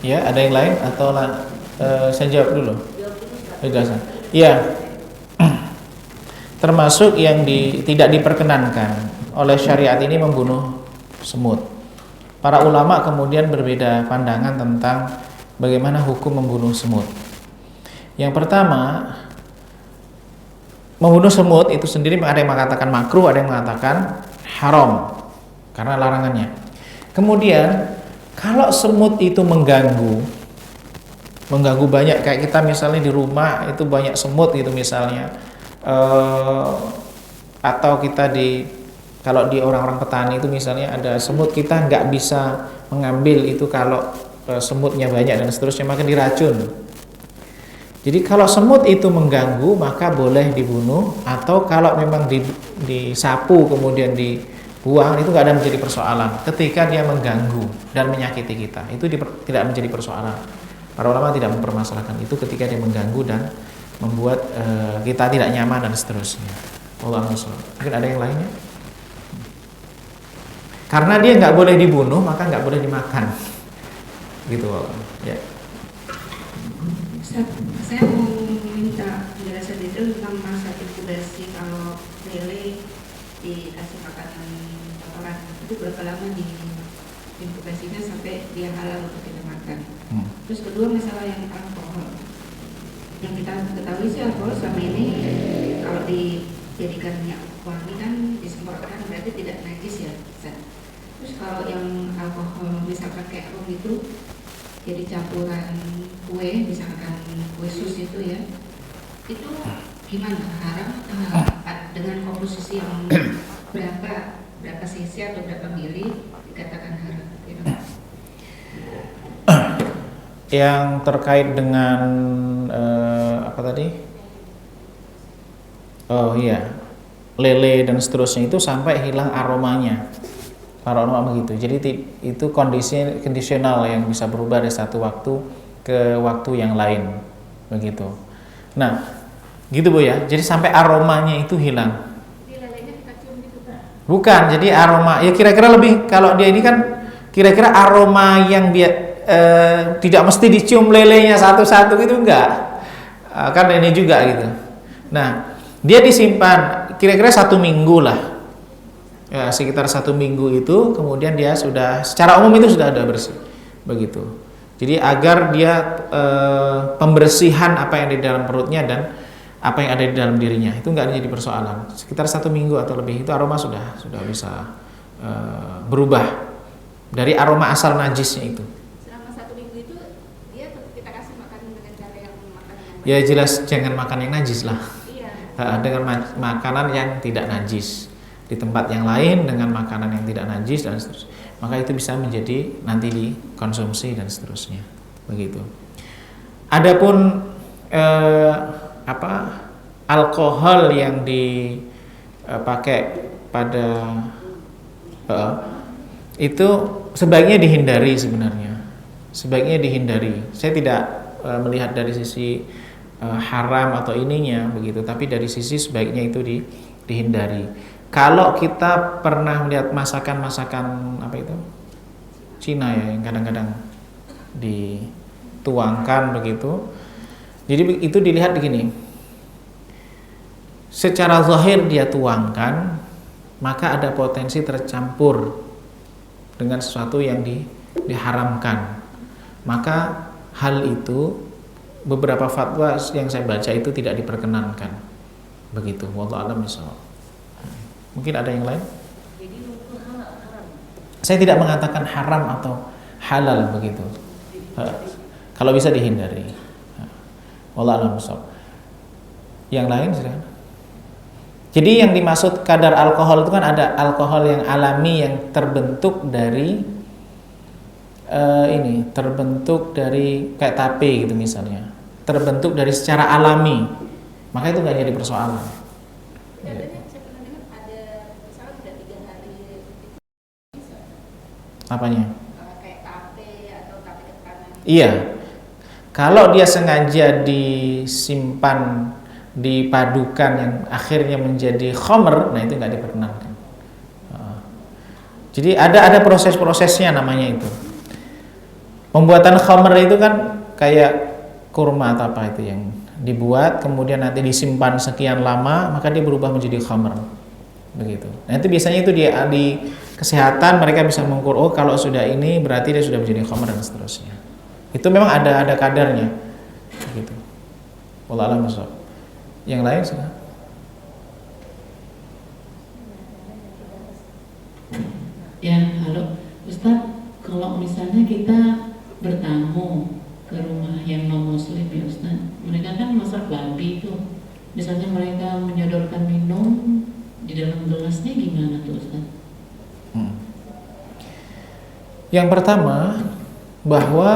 ya, ada yang lain atau saya jawab dulu? Iya. Termasuk yang tidak diperkenankan oleh syariat ini membunuh semut. Para ulama kemudian berbeda pandangan tentang bagaimana hukum membunuh semut. Yang pertama, membunuh semut itu sendiri ada yang mengatakan makruh, ada yang mengatakan haram karena larangannya. Kemudian kalau semut itu mengganggu banyak, kayak kita misalnya di rumah itu banyak semut gitu misalnya, atau kita kalau di orang-orang petani itu misalnya ada semut, kita nggak bisa mengambil itu kalau semutnya banyak dan seterusnya, maka diracun. Jadi kalau semut itu mengganggu maka boleh dibunuh, atau kalau memang disapu kemudian dibuang itu nggak ada menjadi persoalan. Ketika dia mengganggu dan menyakiti kita itu tidak menjadi persoalan. Para ulama tidak mempermasalahkan itu ketika dia mengganggu dan membuat kita tidak nyaman dan seterusnya. Wallahu a'lam. Mungkin ada yang lainnya? Karena dia nggak boleh dibunuh maka nggak boleh dimakan. Gitu ya. Saya mau minta penjelasan detail tentang masa inkubasi kalau lele dikasih makanan kotoran itu berapa lama di inkubasinya sampai dia halal untuk kita makan. Terus kedua, masalah yang alkohol. Yang kita ketahui sih alkohol selama ini kalau dijadikan minyak wangi kan disemprotkan berarti tidak najis ya. Terus kalau yang alkohol misalkan kayak rum itu jadi campuran kue, misalkan kue sus itu ya, itu gimana, haram atau halal? Dengan komposisi yang berapa cc atau berapa mili dikatakan haram? Yang terkait dengan apa tadi? Oh iya, lele dan seterusnya itu sampai hilang aromanya. Para ulama begitu. Jadi itu kondisi kondisional yang bisa berubah dari satu waktu ke waktu yang lain, begitu. Nah, gitu Bu ya. Jadi sampai aromanya itu hilang. Bukan, jadi aroma ya kira-kira lebih, kalau dia ini kan kira-kira aroma yang tidak mesti dicium lelenya satu-satu gitu, enggak. Kan ini juga gitu. Nah, dia disimpan kira-kira 1 minggu lah. Ya, sekitar 1 minggu itu kemudian dia sudah secara umum itu sudah ada bersih, begitu. Jadi agar dia pembersihan apa yang ada di dalam perutnya dan apa yang ada di dalam dirinya itu enggak jadi persoalan. Sekitar 1 minggu atau lebih itu aroma sudah bisa berubah dari aroma asal najisnya itu. Selama 1 minggu itu dia kita kasih makan dengan cara yang makan yang Ya jelas jangan makan yang najis lah. Iya. Dengan makanan yang tidak najis di tempat yang lain dengan makanan yang tidak najis dan seterusnya, maka itu bisa menjadi nanti dikonsumsi dan seterusnya, begitu. Adapun alkohol yang dipakai pada itu sebaiknya dihindari sebenarnya, sebaiknya dihindari. Saya tidak melihat dari sisi haram atau ininya begitu, tapi dari sisi sebaiknya itu dihindari. Kalau kita pernah melihat masakan apa itu Cina ya, yang kadang-kadang dituangkan begitu, jadi itu dilihat begini, secara zahir dia tuangkan, maka ada potensi tercampur dengan sesuatu yang diharamkan, maka hal itu beberapa fatwa yang saya baca itu tidak diperkenankan, begitu. Wallahu a'lam bishawab. Mungkin ada yang lain? Jadi hukum haram. Saya tidak mengatakan haram atau halal begitu. Kalau bisa dihindari. Wallahu a'lam bishawab. Yang lain silakan. Jadi yang dimaksud kadar alkohol itu kan ada alkohol yang alami yang terbentuk dari terbentuk dari kayak tape gitu misalnya. Terbentuk dari secara alami. Maka itu nggak jadi persoalan. Apanya? Kayak tape atau tape ketan. Iya. Kalau dia sengaja disimpan, dipadukan yang akhirnya menjadi khamr, nah itu nggak diperkenankan. Jadi ada proses-prosesnya namanya itu. Pembuatan khamr itu kan kayak kurma atau apa itu yang dibuat kemudian nanti disimpan sekian lama maka dia berubah menjadi khamr. Begitu. Nah itu biasanya itu di kesehatan mereka bisa mengukur, oh kalau sudah ini berarti dia sudah menjadi khamr dan seterusnya. Itu memang ada kadarnya, gitu. Wallahu a'lam bishawab. Yang lain silakan. Ya, halo Ustadz, kalau misalnya kita bertamu ke rumah yang non muslim ya Ustadz, mereka kan masak babi itu, misalnya mereka menyodorkan minum di dalam gelasnya, gimana tuh Ustadz? Yang pertama, bahwa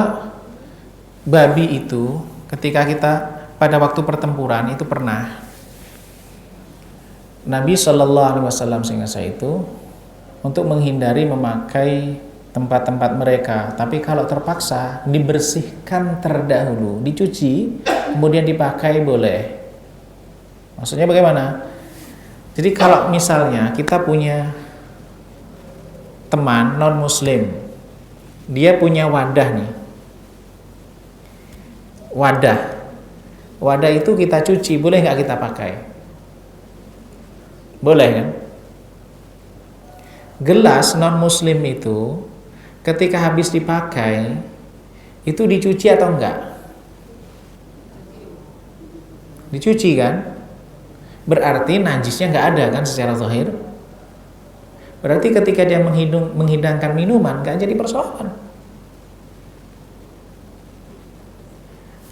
babi itu ketika kita pada waktu pertempuran itu pernah Nabi SAW seingat saya itu untuk menghindari memakai tempat-tempat mereka, tapi kalau terpaksa dibersihkan terdahulu, dicuci, kemudian dipakai boleh. Maksudnya bagaimana? Jadi kalau misalnya kita punya teman non muslim, dia punya wadah nih, wadah itu kita cuci, boleh nggak kita pakai? Boleh kan? Gelas non muslim itu ketika habis dipakai itu dicuci atau enggak? Dicuci kan? Berarti najisnya enggak ada kan secara zahir. Berarti ketika dia menghidangkan minuman enggak jadi persoalan.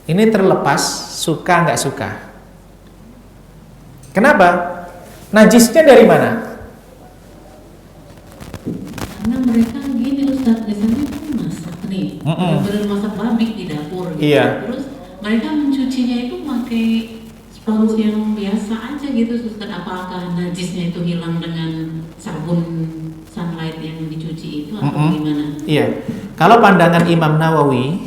Ini terlepas suka enggak suka. Kenapa? Najisnya dari mana? Karena mereka gini Ustadz, biasanya kan masak nih, benar-benar masak babi di dapur gitu. Iya. Terus mereka mencucinya itu pakai spons yang biasa aja gitu Ustadz. Apakah najisnya itu hilang dengan sabun sunlight yang dicuci itu atau gimana? Iya. Kalau pandangan Imam Nawawi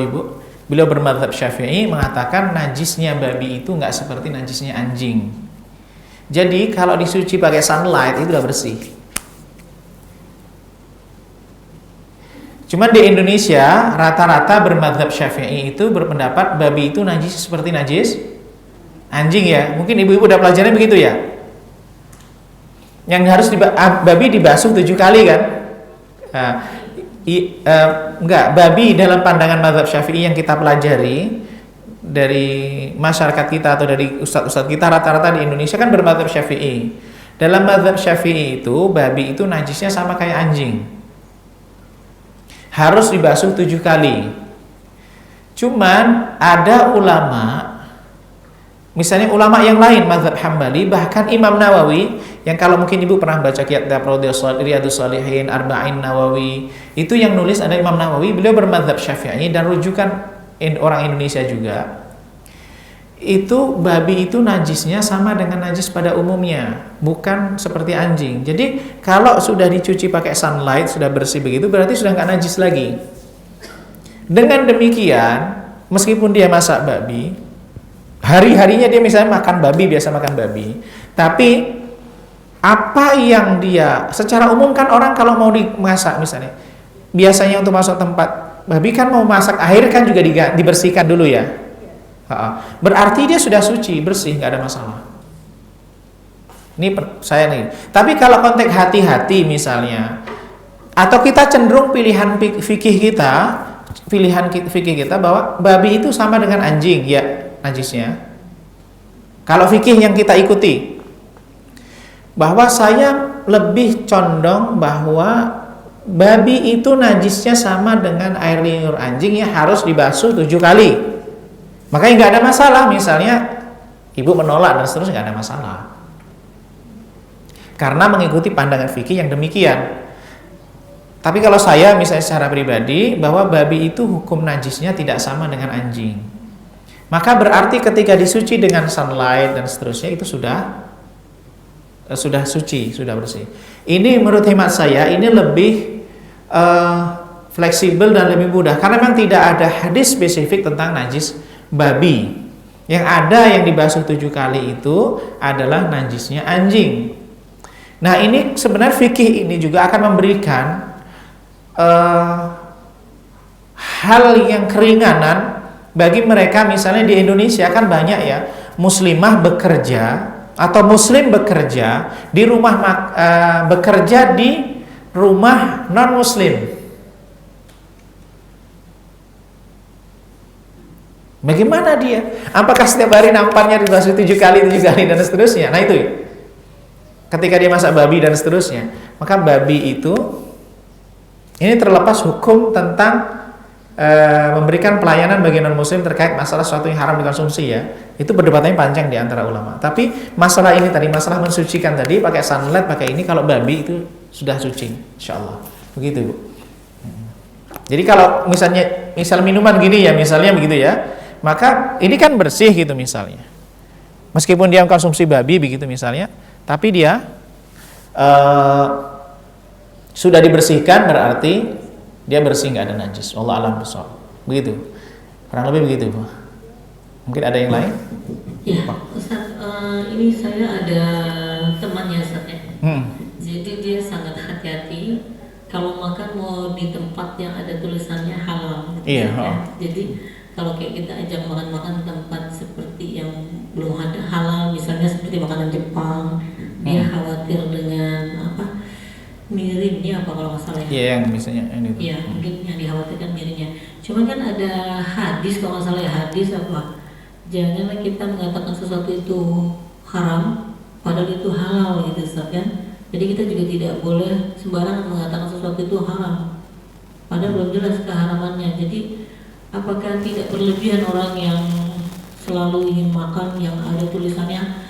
Bu, beliau bermadzhab Syafi'i mengatakan najisnya babi itu nggak seperti najisnya anjing. Jadi kalau disuci pakai sunlight itu udah bersih. Cuman di Indonesia rata-rata bermadzhab Syafi'i itu berpendapat babi itu najis seperti najis anjing ya. Mungkin ibu-ibu udah pelajarin begitu ya. Yang harus babi dibasuh 7 kali kan? Enggak, babi dalam pandangan madzhab Syafi'i yang kita pelajari dari masyarakat kita atau dari ustadz-ustadz kita rata-rata di Indonesia kan bermadzhab Syafi'i. Dalam madzhab Syafi'i itu babi itu najisnya sama kayak anjing. Harus dibasuh 7 kali. Cuman ada ulama, misalnya ulama yang lain mazhab Hambali, bahkan Imam Nawawi, yang kalau mungkin ibu pernah baca kitab Riyadhus Shalihin, Arba'in Nawawi, itu yang nulis ada Imam Nawawi, beliau bermazhab Syafi'i dan rujukan orang Indonesia juga. Itu babi itu najisnya sama dengan najis pada umumnya, bukan seperti anjing. Jadi kalau sudah dicuci pakai sunlight, sudah bersih begitu, berarti sudah nggak najis lagi. Dengan demikian, meskipun dia masak babi, hari-harinya dia misalnya makan babi, biasa makan babi, tapi apa yang dia, secara umum kan orang kalau mau dimasak misalnya, biasanya untuk masuk tempat babi kan mau masak air kan juga dibersihkan dulu ya. Berarti dia sudah suci, bersih, nggak ada masalah. Ini saya nih. Tapi kalau konteks hati-hati misalnya, atau kita cenderung pilihan fikih kita bahwa babi itu sama dengan anjing, ya najisnya. Kalau fikih yang kita ikuti, bahwa saya lebih condong bahwa babi itu najisnya sama dengan air liur anjing, ya harus dibasuh 7 kali. Makanya nggak ada masalah, misalnya ibu menolak dan seterusnya, nggak ada masalah. Karena mengikuti pandangan fikih yang demikian. Tapi kalau saya misalnya secara pribadi, bahwa babi itu hukum najisnya tidak sama dengan anjing, maka berarti ketika disuci dengan sunlight dan seterusnya itu sudah suci, sudah bersih. Ini menurut hemat saya ini lebih fleksibel dan lebih mudah, karena memang tidak ada hadis spesifik tentang najis babi. Yang ada yang dibasuh 7 kali itu adalah najisnya anjing. Nah ini sebenarnya fikih ini juga akan memberikan hal yang keringanan bagi mereka. Misalnya di Indonesia kan banyak ya muslimah bekerja atau muslim bekerja di rumah bekerja di rumah non muslim. Bagaimana dia? Apakah setiap hari nampannya dibasuh 7 kali dan seterusnya? Nah itu ya. Ketika dia masak babi dan seterusnya, maka babi itu ini terlepas hukum tentang memberikan pelayanan bagi non-muslim terkait masalah sesuatu yang haram dikonsumsi ya. Itu perdebatannya panjang di antara ulama. Tapi masalah ini tadi, masalah mensucikan tadi pakai sunlight, pakai ini, kalau babi itu sudah suci, insyaallah. Begitu, Bu. Jadi kalau misal minuman gini ya, misalnya begitu ya, maka ini kan bersih gitu misalnya. Meskipun dia mengkonsumsi babi begitu misalnya, tapi dia sudah dibersihkan, berarti dia bersih, nggak ada najis. Wallahu a'lam bishawab. Begitu. Kurang lebih begitu, Bu. Mungkin ada yang lain? Ya, Ustaz, ini saya ada temannya Ustaz ya. Jadi dia sangat hati-hati kalau makan mau di tempat yang ada tulisannya halal. Gitu, iya. ya. Jadi kalau kayak kita ajak makan-makan tempat seperti yang belum ada halal, misalnya seperti makanan Jepang, dia khawatir dengan apa? Mirinnya apa kalau nggak salah ya? Iya, yang misalnya ini. Iya, mungkin yang dikhawatirkan mirinnya. Cuman kan ada hadis kalau nggak salah ya, hadis apa? Janganlah kita mengatakan sesuatu itu haram, padahal itu halal gitu, Ustaz kan? Jadi kita juga tidak boleh sembarangan mengatakan sesuatu itu haram, padahal belum jelas keharamannya. Jadi apakah tidak berlebihan orang yang selalu ingin makan yang ada tulisannya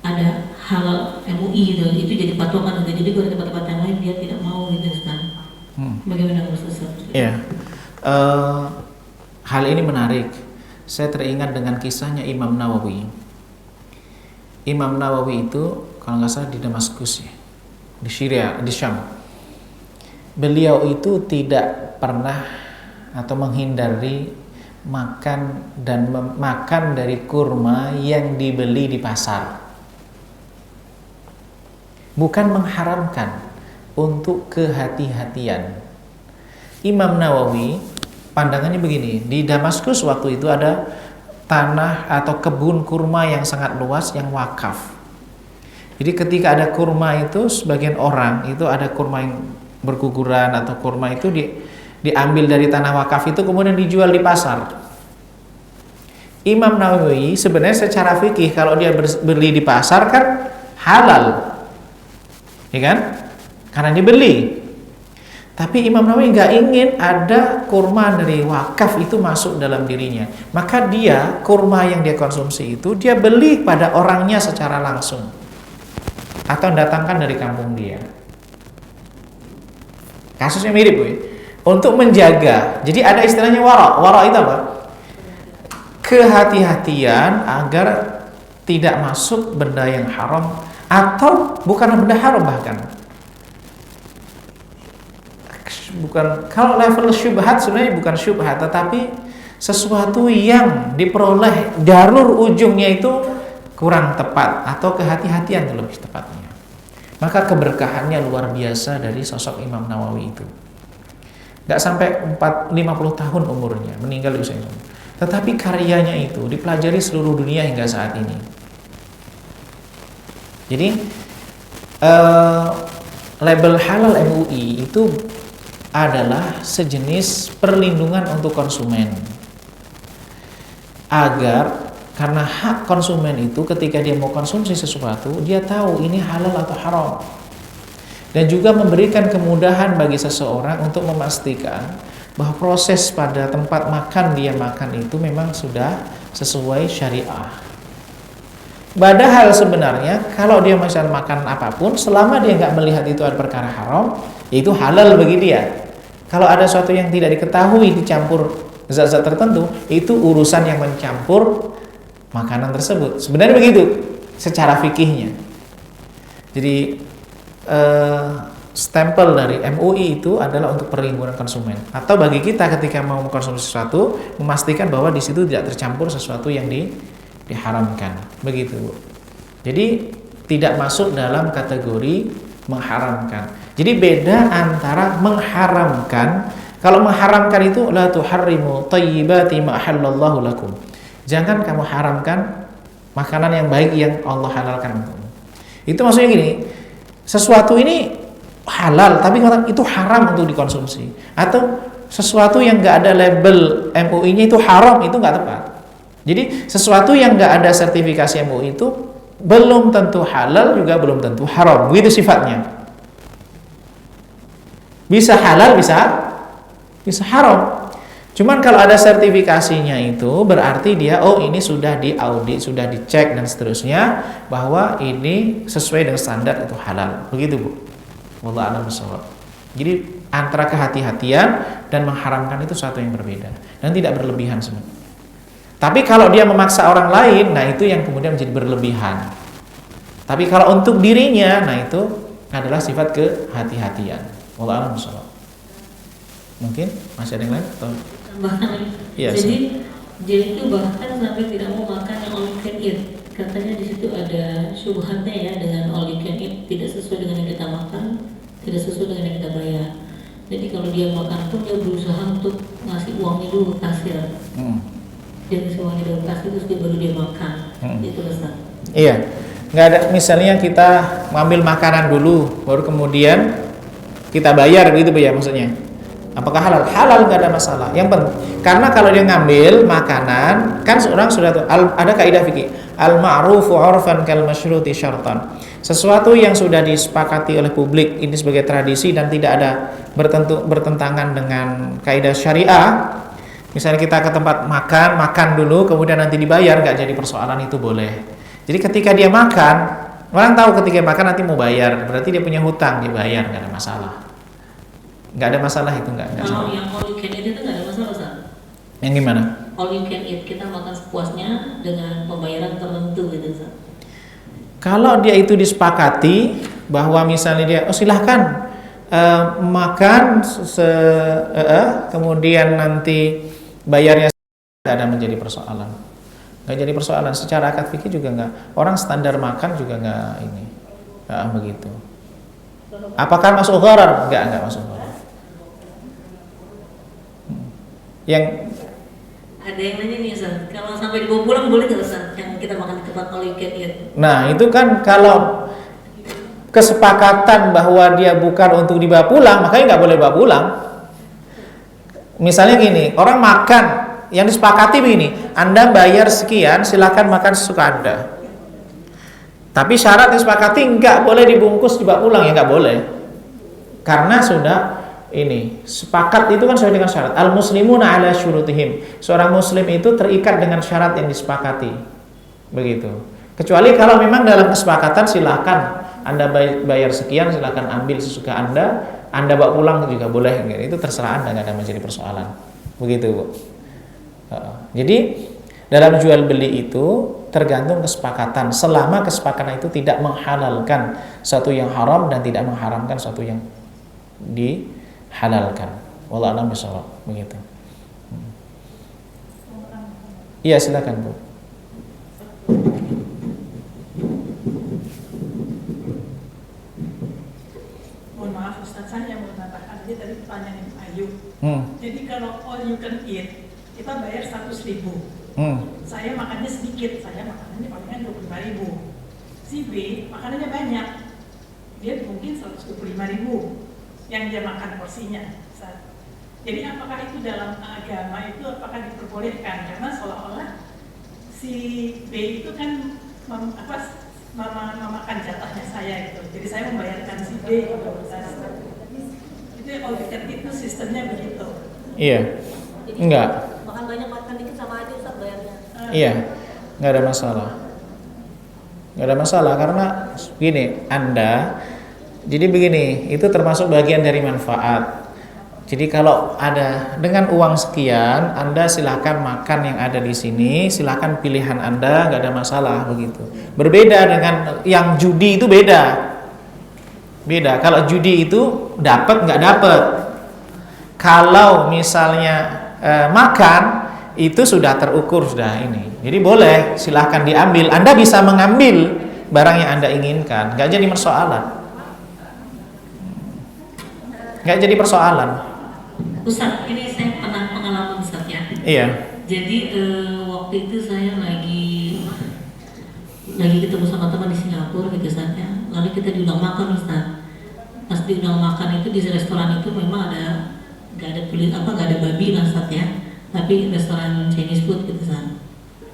ada halal MUI gitu, itu jadi patokan gitu. Jadi kalau tempat-tempat yang lain dia tidak mau gitu kan. Bagaimana Ustaz? Iya. Hal ini menarik. Saya teringat dengan kisahnya Imam Nawawi. Imam Nawawi itu kalau nggak salah di Damaskus ya, di Syria, di Syam. Beliau itu tidak pernah atau menghindari makan makan dari kurma yang dibeli di pasar. Bukan mengharamkan, untuk kehati-hatian. Imam Nawawi pandangannya begini, di Damaskus waktu itu ada tanah atau kebun kurma yang sangat luas yang wakaf. Jadi ketika ada kurma itu, sebagian orang itu ada kurma yang berguguran atau kurma itu diambil dari tanah wakaf itu kemudian dijual di pasar. Imam Nawawi sebenarnya secara fikih kalau dia beli di pasar kan halal, ya kan? Karena dibeli. Tapi Imam Nawawi nggak ingin ada kurma dari wakaf itu masuk dalam dirinya. Maka dia, kurma yang dia konsumsi itu dia beli pada orangnya secara langsung, atau datangkan dari kampung dia. Kasusnya mirip, Bu. Untuk menjaga. Jadi ada istilahnya wara. Wara itu apa? Kehati-hatian agar tidak masuk benda yang haram, atau bukan benda haram bahkan. Bukan, kalau level syubhat sebenarnya bukan syubhat, tetapi sesuatu yang diperoleh jalur ujungnya itu kurang tepat, atau kehati-hatian lebih tepatnya. Maka keberkahannya luar biasa dari sosok Imam Nawawi itu. Gak sampai 50 tahun umurnya, meninggal di usia itu. Tetapi karyanya itu dipelajari seluruh dunia hingga saat ini. Jadi label halal MUI itu adalah sejenis perlindungan untuk konsumen, agar karena hak konsumen itu ketika dia mau konsumsi sesuatu dia tahu ini halal atau haram, dan juga memberikan kemudahan bagi seseorang untuk memastikan bahwa proses pada tempat makan dia makan itu memang sudah sesuai syariah. Padahal sebenarnya kalau dia misal makan apapun, selama dia nggak melihat itu ada perkara haram, itu halal bagi dia. Kalau ada sesuatu yang tidak diketahui dicampur zat-zat tertentu, itu urusan yang mencampur makanan tersebut. Sebenarnya begitu secara fikihnya. Jadi stempel dari MUI itu adalah untuk perlindungan konsumen, atau bagi kita ketika mau mengkonsumsi sesuatu memastikan bahwa di situ tidak tercampur sesuatu yang diharamkan. Begitu, Bu. Jadi tidak masuk dalam kategori mengharamkan. Jadi beda antara mengharamkan. Kalau mengharamkan itu la tuharrimu thayyibati ma halallahu lakum. Jangan kamu haramkan makanan yang baik yang Allah halalkan untukmu. Itu maksudnya gini, sesuatu ini halal tapi itu haram untuk dikonsumsi, atau sesuatu yang enggak ada label MUI-nya itu haram, itu enggak tepat. Jadi sesuatu yang nggak ada sertifikasi MUI itu belum tentu halal juga belum tentu haram. Begitu sifatnya. Bisa halal, bisa haram. Cuman kalau ada sertifikasinya itu berarti dia ini sudah diaudit, sudah dicek dan seterusnya bahwa ini sesuai dengan standar itu halal. Begitu, Bu. Wallahu a'lam bishawab. Jadi antara kehati-hatian dan mengharamkan itu satu yang berbeda dan tidak berlebihan sebenarnya. Tapi kalau dia memaksa orang lain, nah itu yang kemudian menjadi berlebihan. Tapi kalau untuk dirinya, nah itu adalah sifat kehati-hatian. Wallahu a'lam bishawab. Mungkin masih ada yang lain atau tambahan. Ya, jadi itu bahkan sampai tidak mau makan yang all you can eat. Katanya di situ ada syubhatnya ya, dengan all you can eat tidak sesuai dengan yang kita makan, tidak sesuai dengan yang kita bayar. Jadi kalau dia makan pun dia berusaha untuk ngasih uangnya dulu ke kasir. Dia ngasih uangnya dulu ke kasir terus baru dia makan. Itu besar. Iya, nggak ada. Misalnya kita ngambil makanan dulu, baru kemudian kita bayar, gitu Bu ya maksudnya. Apakah halal? Halal, nggak ada masalah. Karena kalau dia ngambil makanan, kan seorang sudah ada kaidah fikih, al ma'rufu 'urfan kal masyruti syartan. Sesuatu yang sudah disepakati oleh publik ini sebagai tradisi dan tidak ada bertentangan dengan kaidah syariah. Misalnya kita ke tempat makan dulu, kemudian nanti dibayar, nggak jadi persoalan, itu boleh. Jadi ketika dia makan, orang tahu ketika makan nanti mau bayar, berarti dia punya hutang, dia bayar, nggak ada masalah. Nggak ada masalah itu, nggak Kalau salah. yang all you can eat itu nggak ada masalah, Ustaz. Yang gimana? All you can eat, kita makan sepuasnya dengan pembayaran tertentu gitu, Ustaz. Kalau dia itu disepakati bahwa misalnya dia silahkan makan kemudian nanti bayarnya, nggak ada menjadi persoalan. Nggak jadi persoalan secara akad fikih juga nggak. Orang standar makan juga nggak ini, nggak begitu. Apakah masuk gharar? Nggak masuk gharar. Yang Ada yang nanya nih, Ustaz, kalau sampai dibawa pulang boleh nggak, Ustaz, yang kita makan di tempat all you can eat? Nah itu kan kalau kesepakatan bahwa dia bukan untuk dibawa pulang, makanya nggak boleh bawa pulang. Misalnya gini, orang makan, yang disepakati begini, Anda bayar sekian, silakan makan sesuka Anda. Tapi syarat disepakati nggak boleh dibungkus dibawa pulang, ya nggak boleh. Karena sudah ini sepakat, itu kan sesuai dengan syarat. Al muslimuna ala syurutihim. Seorang muslim itu terikat dengan syarat yang disepakati. Begitu. Kecuali kalau memang dalam kesepakatan silakan Anda bayar sekian, silakan ambil sesuka Anda bawa pulang juga boleh. Itu terserah Anda, nggak ada menjadi persoalan. Begitu, Bu. Jadi dalam jual beli itu tergantung kesepakatan. Selama kesepakatan itu tidak menghalalkan sesuatu yang haram dan tidak mengharamkan sesuatu yang dihalalkan. Wallahu a'lam bishawab. Begitu. Iya, silakan, Bu. Mohon maaf Ustaz, saya mau tambahkan aja tadi pertanyaan Ibu Ayu. Jadi kalau all you can eat, kita bayar 100.000. Saya makannya sedikit, saya makanannya palingan 25.000. Si B makanannya banyak, dia mungkin 125.000 yang dia makan porsinya. Jadi apakah itu dalam agama itu apakah diperbolehkan? Karena seolah-olah si B itu kan memakan jatahnya saya gitu. Jadi saya membayarkan si B gitu. Itu all you can eat itu sistemnya begitu. Iya. Jadi Enggak. makan banyak makan dikit sama aja Ustaz bayarnya. Iya. Enggak ada masalah. Enggak ada masalah karena gini, jadi begini, itu termasuk bagian dari manfaat. Jadi kalau ada dengan uang sekian, Anda silakan makan yang ada di sini, silakan pilihan Anda, nggak ada masalah begitu. Berbeda dengan yang judi itu beda. Kalau judi itu dapat nggak dapat. Kalau misalnya makan itu sudah terukur, sudah ini. Jadi boleh silakan diambil. Anda bisa mengambil barang yang Anda inginkan, nggak jadi persoalan. Nggak jadi persoalan. Ustaz, ini saya pernah pengalaman Ustaz ya. Iya. Jadi waktu itu saya lagi ketemu sama teman di Singapura gitu Ustaz ya. Lalu kita diundang makan Ustaz. Pas diundang makan itu di restoran itu memang nggak ada babi lah Ustaz ya. Tapi restoran Chinese food gitu Ustaz.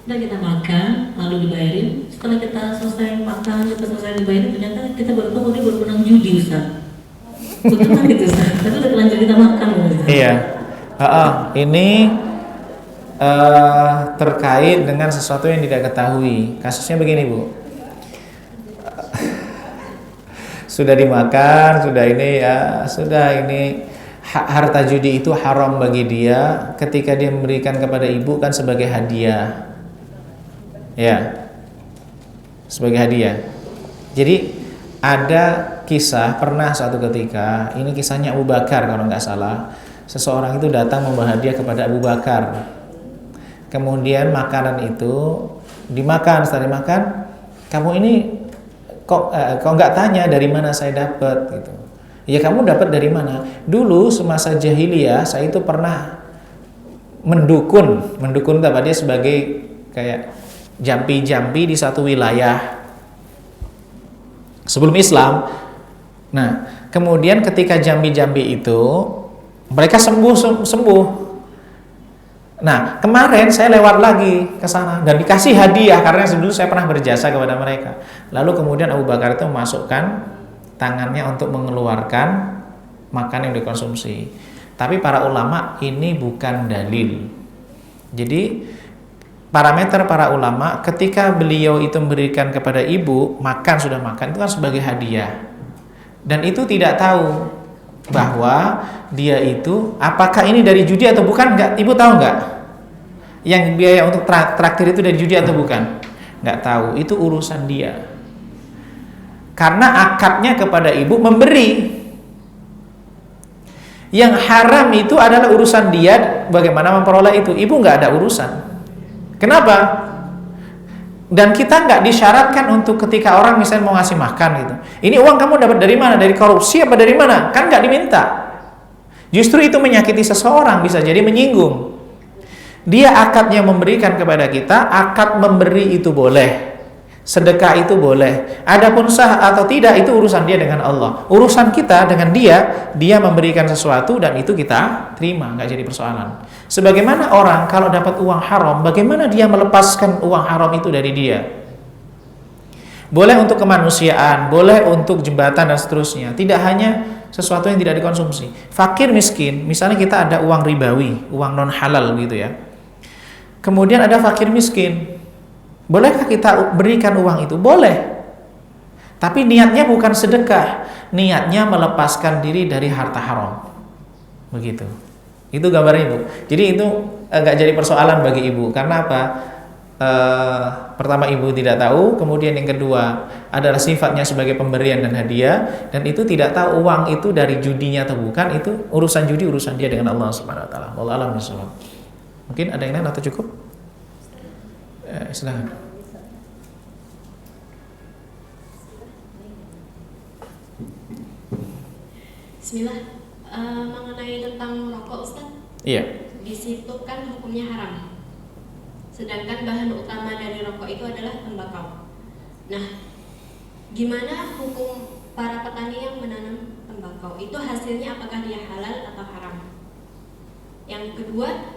Udah kita makan, lalu dibayarin. Setelah kita selesai makan, kita selesai dibayarin, ternyata kita baru tahu dia baru menang judi, Ustaz. Betul kan gitu, Ustaz? Tapi udah terlanjur kita makan. Iya. Ini terkait dengan sesuatu yang tidak ketahui. Kasusnya begini, Bu. Sudah dimakan, sudah ini ya, sudah ini harta judi itu haram bagi dia ketika dia memberikan kepada ibu kan sebagai hadiah. Ya. Sebagai hadiah. Jadi ada kisah pernah suatu ketika, ini kisahnya Abu Bakar kalau nggak salah. Seseorang itu datang membawa hadiah kepada Abu Bakar. Kemudian makanan itu dimakan, setelah dimakan, kamu ini kok nggak tanya dari mana saya dapat gitu. Ya kamu dapat dari mana? Dulu semasa jahiliyah saya itu pernah mendukun apa dia sebagai kayak jampi-jampi di satu wilayah sebelum Islam. Nah, kemudian ketika jambi-jambi itu mereka sembuh. Nah, kemarin saya lewat lagi ke sana dan dikasih hadiah karena dulu saya pernah berjasa kepada mereka. Lalu kemudian Abu Bakar itu memasukkan tangannya untuk mengeluarkan makanan yang dikonsumsi. Tapi para ulama ini bukan dalil. Jadi parameter para ulama ketika beliau itu memberikan kepada ibu sudah makan itu kan sebagai hadiah. Dan itu tidak tahu bahwa dia itu apakah ini dari judi atau bukan, enggak. Ibu tahu enggak? Yang biaya untuk traktir itu dari judi atau bukan? Enggak tahu, itu urusan dia. Karena akadnya kepada ibu memberi. Yang haram itu adalah urusan dia bagaimana memperoleh itu. Ibu enggak ada urusan. Kenapa? Dan kita nggak disyaratkan untuk ketika orang misalnya mau ngasih makan gitu, ini uang kamu dapat dari mana? Dari korupsi apa dari mana? Kan nggak diminta. Justru itu menyakiti seseorang, bisa jadi menyinggung. Dia akadnya memberikan kepada kita, akad memberi itu boleh, sedekah itu boleh. Adapun sah atau tidak itu urusan dia dengan Allah. Urusan kita dengan dia memberikan sesuatu dan itu kita terima, nggak jadi persoalan. Sebagaimana orang kalau dapat uang haram, bagaimana dia melepaskan uang haram itu dari dia? Boleh untuk kemanusiaan, boleh untuk jembatan dan seterusnya. Tidak hanya sesuatu yang tidak dikonsumsi. Fakir miskin, misalnya kita ada uang ribawi, uang non halal gitu ya. Kemudian ada fakir miskin. Bolehkah kita berikan uang itu? Boleh. Tapi niatnya bukan sedekah, niatnya melepaskan diri dari harta haram. Begitu. Itu gambarnya, Ibu. Jadi itu agak jadi persoalan bagi Ibu. Karena apa? Pertama Ibu tidak tahu, kemudian yang kedua adalah sifatnya sebagai pemberian dan hadiah, dan itu tidak tahu uang itu dari judinya atau bukan. Itu urusan judi, urusan dia dengan Allah Subhanahu wa taala. Wallahu a'lam bishawab. Mungkin ada yang lain atau cukup? Silakan. Bismillah. Mengenai tentang rokok, Ustaz. Iya. Di situ kan hukumnya haram. Sedangkan bahan utama dari rokok itu adalah tembakau. Nah, gimana hukum para petani yang menanam tembakau? Itu hasilnya apakah dia halal atau haram? Yang kedua,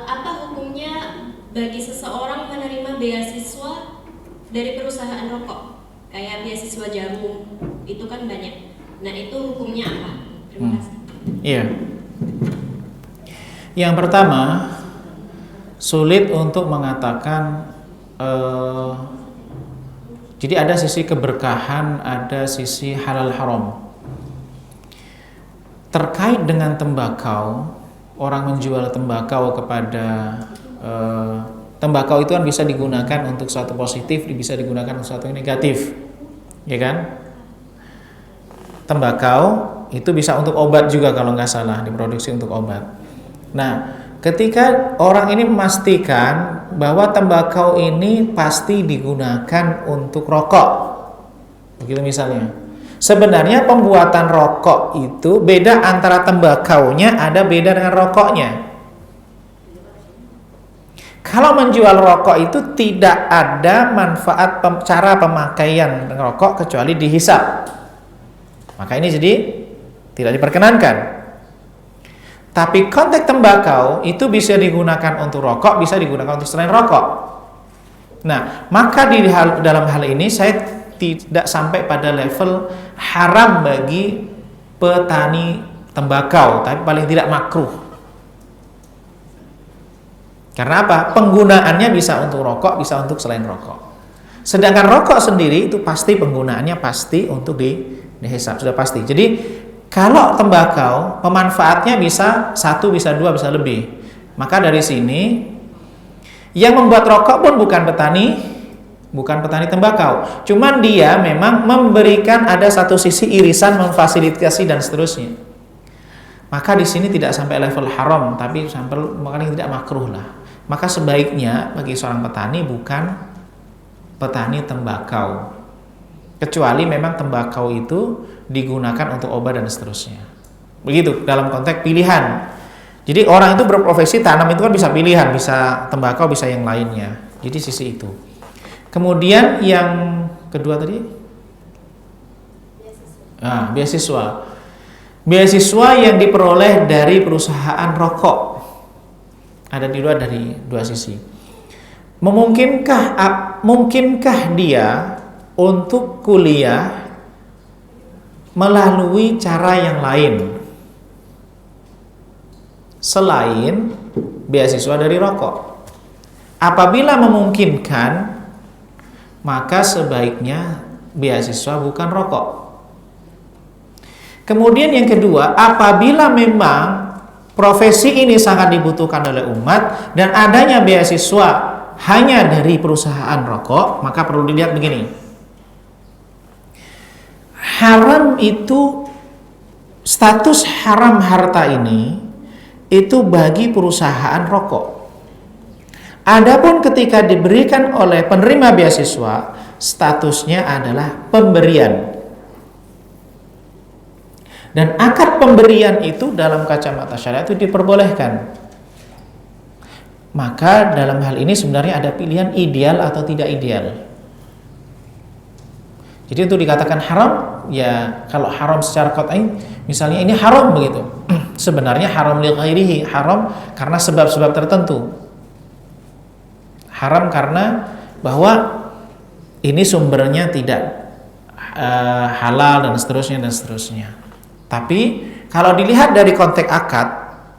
apa hukumnya bagi seseorang menerima beasiswa dari perusahaan rokok? Kayak beasiswa jarum, itu kan banyak. Nah, itu hukumnya apa? Terima kasih. Iya. Yang pertama, sulit untuk mengatakan jadi ada sisi keberkahan, ada sisi halal haram. Terkait dengan tembakau, orang menjual tembakau kepada tembakau itu kan bisa digunakan untuk sesuatu positif, bisa digunakan untuk sesuatu yang negatif. Ya kan? Tembakau itu bisa untuk obat juga kalau nggak salah, diproduksi untuk obat. Nah, ketika orang ini memastikan bahwa tembakau ini pasti digunakan untuk rokok, begitu misalnya. Sebenarnya pembuatan rokok itu beda antara tembakaunya, ada beda dengan rokoknya. Kalau menjual rokok itu tidak ada manfaat cara pemakaian rokok kecuali dihisap. Maka ini jadi tidak diperkenankan. Tapi konteks tembakau itu bisa digunakan untuk rokok, bisa digunakan untuk selain rokok. Nah, maka dalam hal ini saya tidak sampai pada level haram bagi petani tembakau, tapi paling tidak makruh. Karena apa? Penggunaannya bisa untuk rokok, bisa untuk selain rokok. Sedangkan rokok sendiri itu pasti penggunaannya pasti untuk dihisab, sudah pasti. Jadi kalau tembakau pemanfaatnya bisa 1, bisa 2, bisa lebih. Maka dari sini yang membuat rokok pun bukan petani tembakau. Cuman dia memang memberikan ada satu sisi irisan, memfasilitasi dan seterusnya. Maka di sini tidak sampai level haram, tapi sampai makanya tidak makruh lah. Maka sebaiknya bagi seorang petani bukan petani tembakau. Kecuali memang tembakau itu digunakan untuk obat dan seterusnya. Begitu dalam konteks pilihan. Jadi orang itu berprofesi tanam itu kan bisa pilihan, bisa tembakau, bisa yang lainnya. Jadi sisi itu. Kemudian yang kedua tadi, beasiswa. Beasiswa yang diperoleh dari perusahaan rokok ada dari dua sisi. Mungkinkah dia untuk kuliah melalui cara yang lain selain beasiswa dari rokok? Apabila memungkinkan, maka sebaiknya beasiswa bukan rokok. Kemudian yang kedua, apabila memang profesi ini sangat dibutuhkan oleh umat dan adanya beasiswa hanya dari perusahaan rokok, maka perlu dilihat begini. Haram itu, status haram harta ini itu bagi perusahaan rokok. Adapun ketika diberikan oleh penerima beasiswa, statusnya adalah pemberian. Dan akad pemberian itu dalam kacamata syariat itu diperbolehkan. Maka dalam hal ini sebenarnya ada pilihan ideal atau tidak ideal. Jadi untuk dikatakan haram, ya kalau haram secara qat'i, misalnya ini haram begitu. Sebenarnya haram li ghairihi, haram karena sebab-sebab tertentu. Haram karena bahwa ini sumbernya tidak halal dan seterusnya. Tapi kalau dilihat dari konteks akad,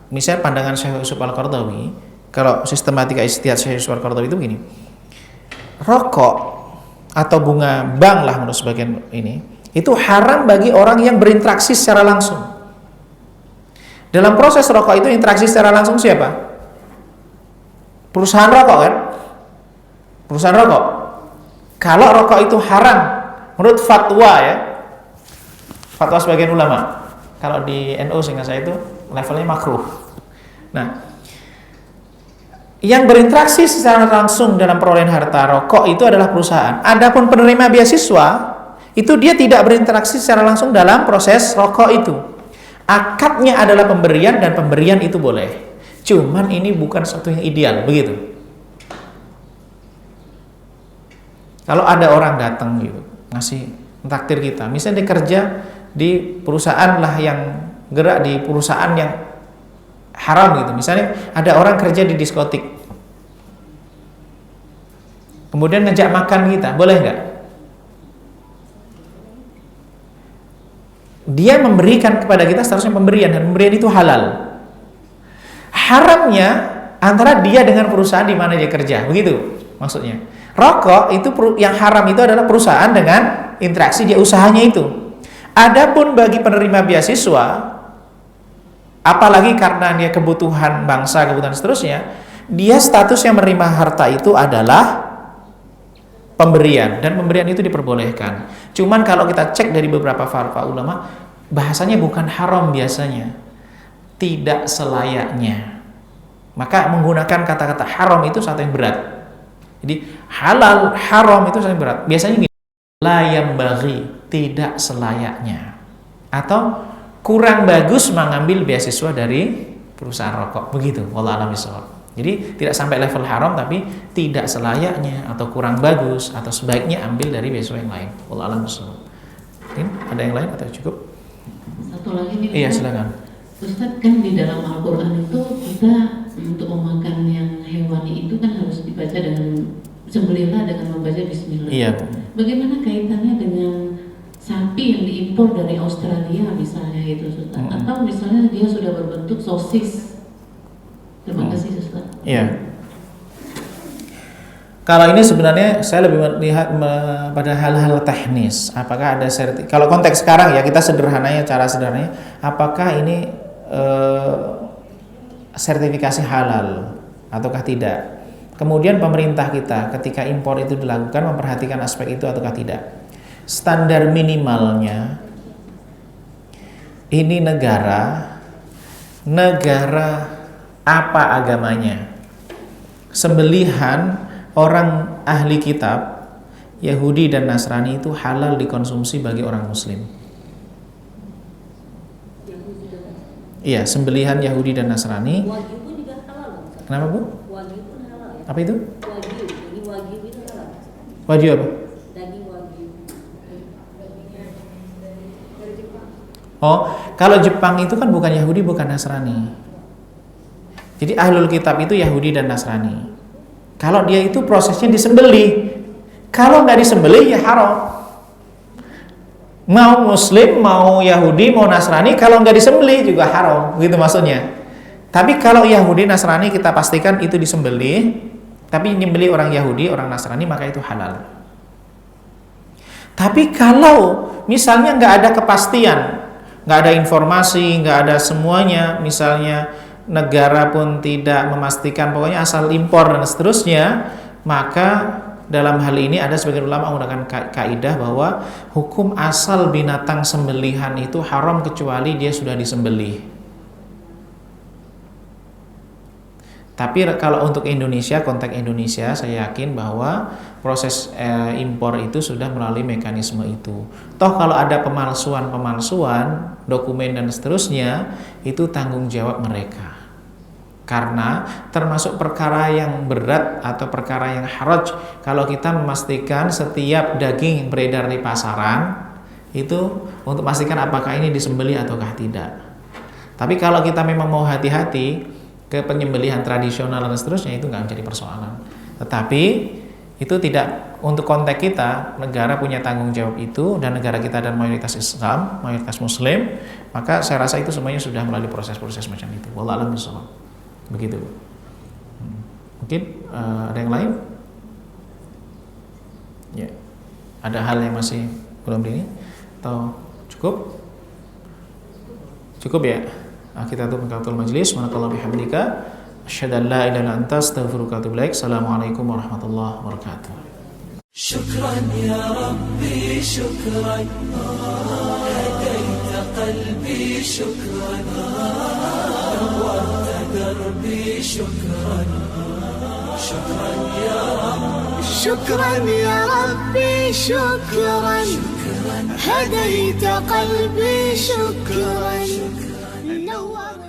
misalnya pandangan Syekh Yusuf Al-Qaradawi, kalau sistematika istihad Syekh Yusuf Al-Qaradawi itu begini. Rokok atau bunga bank lah menurut sebagian ini, itu haram bagi orang yang berinteraksi secara langsung. Dalam proses rokok itu interaksi secara langsung siapa? Perusahaan rokok kan? Perusahaan rokok. Kalau rokok itu haram menurut fatwa ya, fatwa sebagian ulama. Kalau di NU sehingga saya itu levelnya makruh. Nah, yang berinteraksi secara langsung dalam perolehan harta rokok itu adalah perusahaan. Adapun penerima beasiswa itu dia tidak berinteraksi secara langsung dalam proses rokok itu. Akadnya adalah pemberian dan pemberian itu boleh. Cuman ini bukan satu yang ideal, begitu. Kalau ada orang datang gitu, ngasih takdir kita, misalnya dia kerja di perusahaan lah yang gerak di perusahaan yang haram gitu. Misalnya ada orang kerja di diskotik, kemudian ngejak makan kita, boleh nggak? Dia memberikan kepada kita seharusnya pemberian, dan pemberian itu halal. Haramnya antara dia dengan perusahaan di mana dia kerja, begitu maksudnya. Rokok itu yang haram itu adalah perusahaan dengan interaksi dia usahanya itu. Adapun bagi penerima beasiswa, apalagi karena dia kebutuhan bangsa, kebutuhan seterusnya, dia status yang menerima harta itu adalah pemberian, dan pemberian itu diperbolehkan. Cuman kalau kita cek dari beberapa fatwa ulama, bahasanya bukan haram biasanya, tidak selayaknya. Maka menggunakan kata-kata haram itu satu yang berat. Jadi halal, haram itu satu yang berat. Biasanya gini, la yambaghi, tidak selayaknya, atau kurang bagus mengambil beasiswa dari perusahaan rokok, begitu. Wallahu a'lam bishawab. Jadi tidak sampai level haram, tapi tidak selayaknya atau kurang bagus, atau sebaiknya ambil dari beasiswa yang lain. Wallahu a'lam bishawab. Ada yang lain atau cukup? Satu lagi nih. Iya, silakan. Ustadz, kan di dalam Al-Quran itu kita untuk memakan yang hewani itu kan harus dibaca dengan sembelihlah dengan membaca Bismillah. Iya. Bagaimana kaitannya dengan sapi yang diimpor dari Australia misalnya itu, Ustadz? Atau misalnya dia sudah berbentuk sosis? Terima kasih, Ustadz. Iya. Kalau ini sebenarnya saya lebih melihat pada hal-hal teknis. Apakah ada kalau konteks sekarang ya, kita sederhananya, cara sederhananya, apakah ini sertifikasi halal ataukah tidak? Kemudian pemerintah kita ketika impor itu dilakukan memperhatikan aspek itu ataukah tidak? Standar minimalnya ini negara apa agamanya? Sembelihan orang ahli kitab Yahudi dan Nasrani itu halal dikonsumsi bagi orang Muslim. Iya, sembelihan Yahudi dan Nasrani. Wagyu pun juga halal. Kenapa, Bu? Wagyu pun halal. Apa itu? Wagyu, daging wagyu itu halal. Wagyu apa? Daging wagyu. Oh, kalau Jepang itu kan bukan Yahudi, bukan Nasrani. Jadi ahlul kitab itu Yahudi dan Nasrani. Kalau dia itu prosesnya disembelih, kalau nggak disembelih ya haram. Mau Muslim, mau Yahudi, mau Nasrani, kalau nggak disembelih juga haram, gitu maksudnya. Tapi kalau Yahudi, Nasrani kita pastikan itu disembelih, tapi nyembelih orang Yahudi, orang Nasrani, maka itu halal. Tapi kalau misalnya nggak ada kepastian, nggak ada informasi, nggak ada semuanya, misalnya negara pun tidak memastikan, pokoknya asal impor dan seterusnya, maka dalam hal ini ada sebagian ulama menggunakan kaidah bahwa hukum asal binatang sembelihan itu haram kecuali dia sudah disembelih. Tapi kalau untuk Indonesia, konteks Indonesia, saya yakin bahwa proses impor itu sudah melalui mekanisme itu. Toh kalau ada pemalsuan, dokumen dan seterusnya, itu tanggung jawab mereka. Karena termasuk perkara yang berat atau perkara yang haraj, kalau kita memastikan setiap daging yang beredar di pasaran itu untuk memastikan apakah ini disembelih ataukah tidak. Tapi kalau kita memang mau hati-hati ke penyembelihan tradisional dan seterusnya, itu nggak menjadi persoalan. Tetapi itu tidak untuk konteks kita, negara punya tanggung jawab itu, dan negara kita dan mayoritas Islam, mayoritas Muslim, maka saya rasa itu semuanya sudah melalui proses-proses macam itu. Wallahu a'lam bishawab. Begitu. Mungkin ada yang lain? Ya. Ada hal yang masih belum ini atau cukup? Cukup ya. Kita tutup katul majlis. Subhanakallah bihamdika asyhadu an la ilaha illa anta astaghfiruka wa atubu ilaik. Assalamualaikum warahmatullahi wabarakatuh. شكرا يا ربي شكرا هديت قلبي شكرا نورت دربي شكرا شكرا يا رب شكرا يا ربي شكرا هديت قلبي شكرا نورت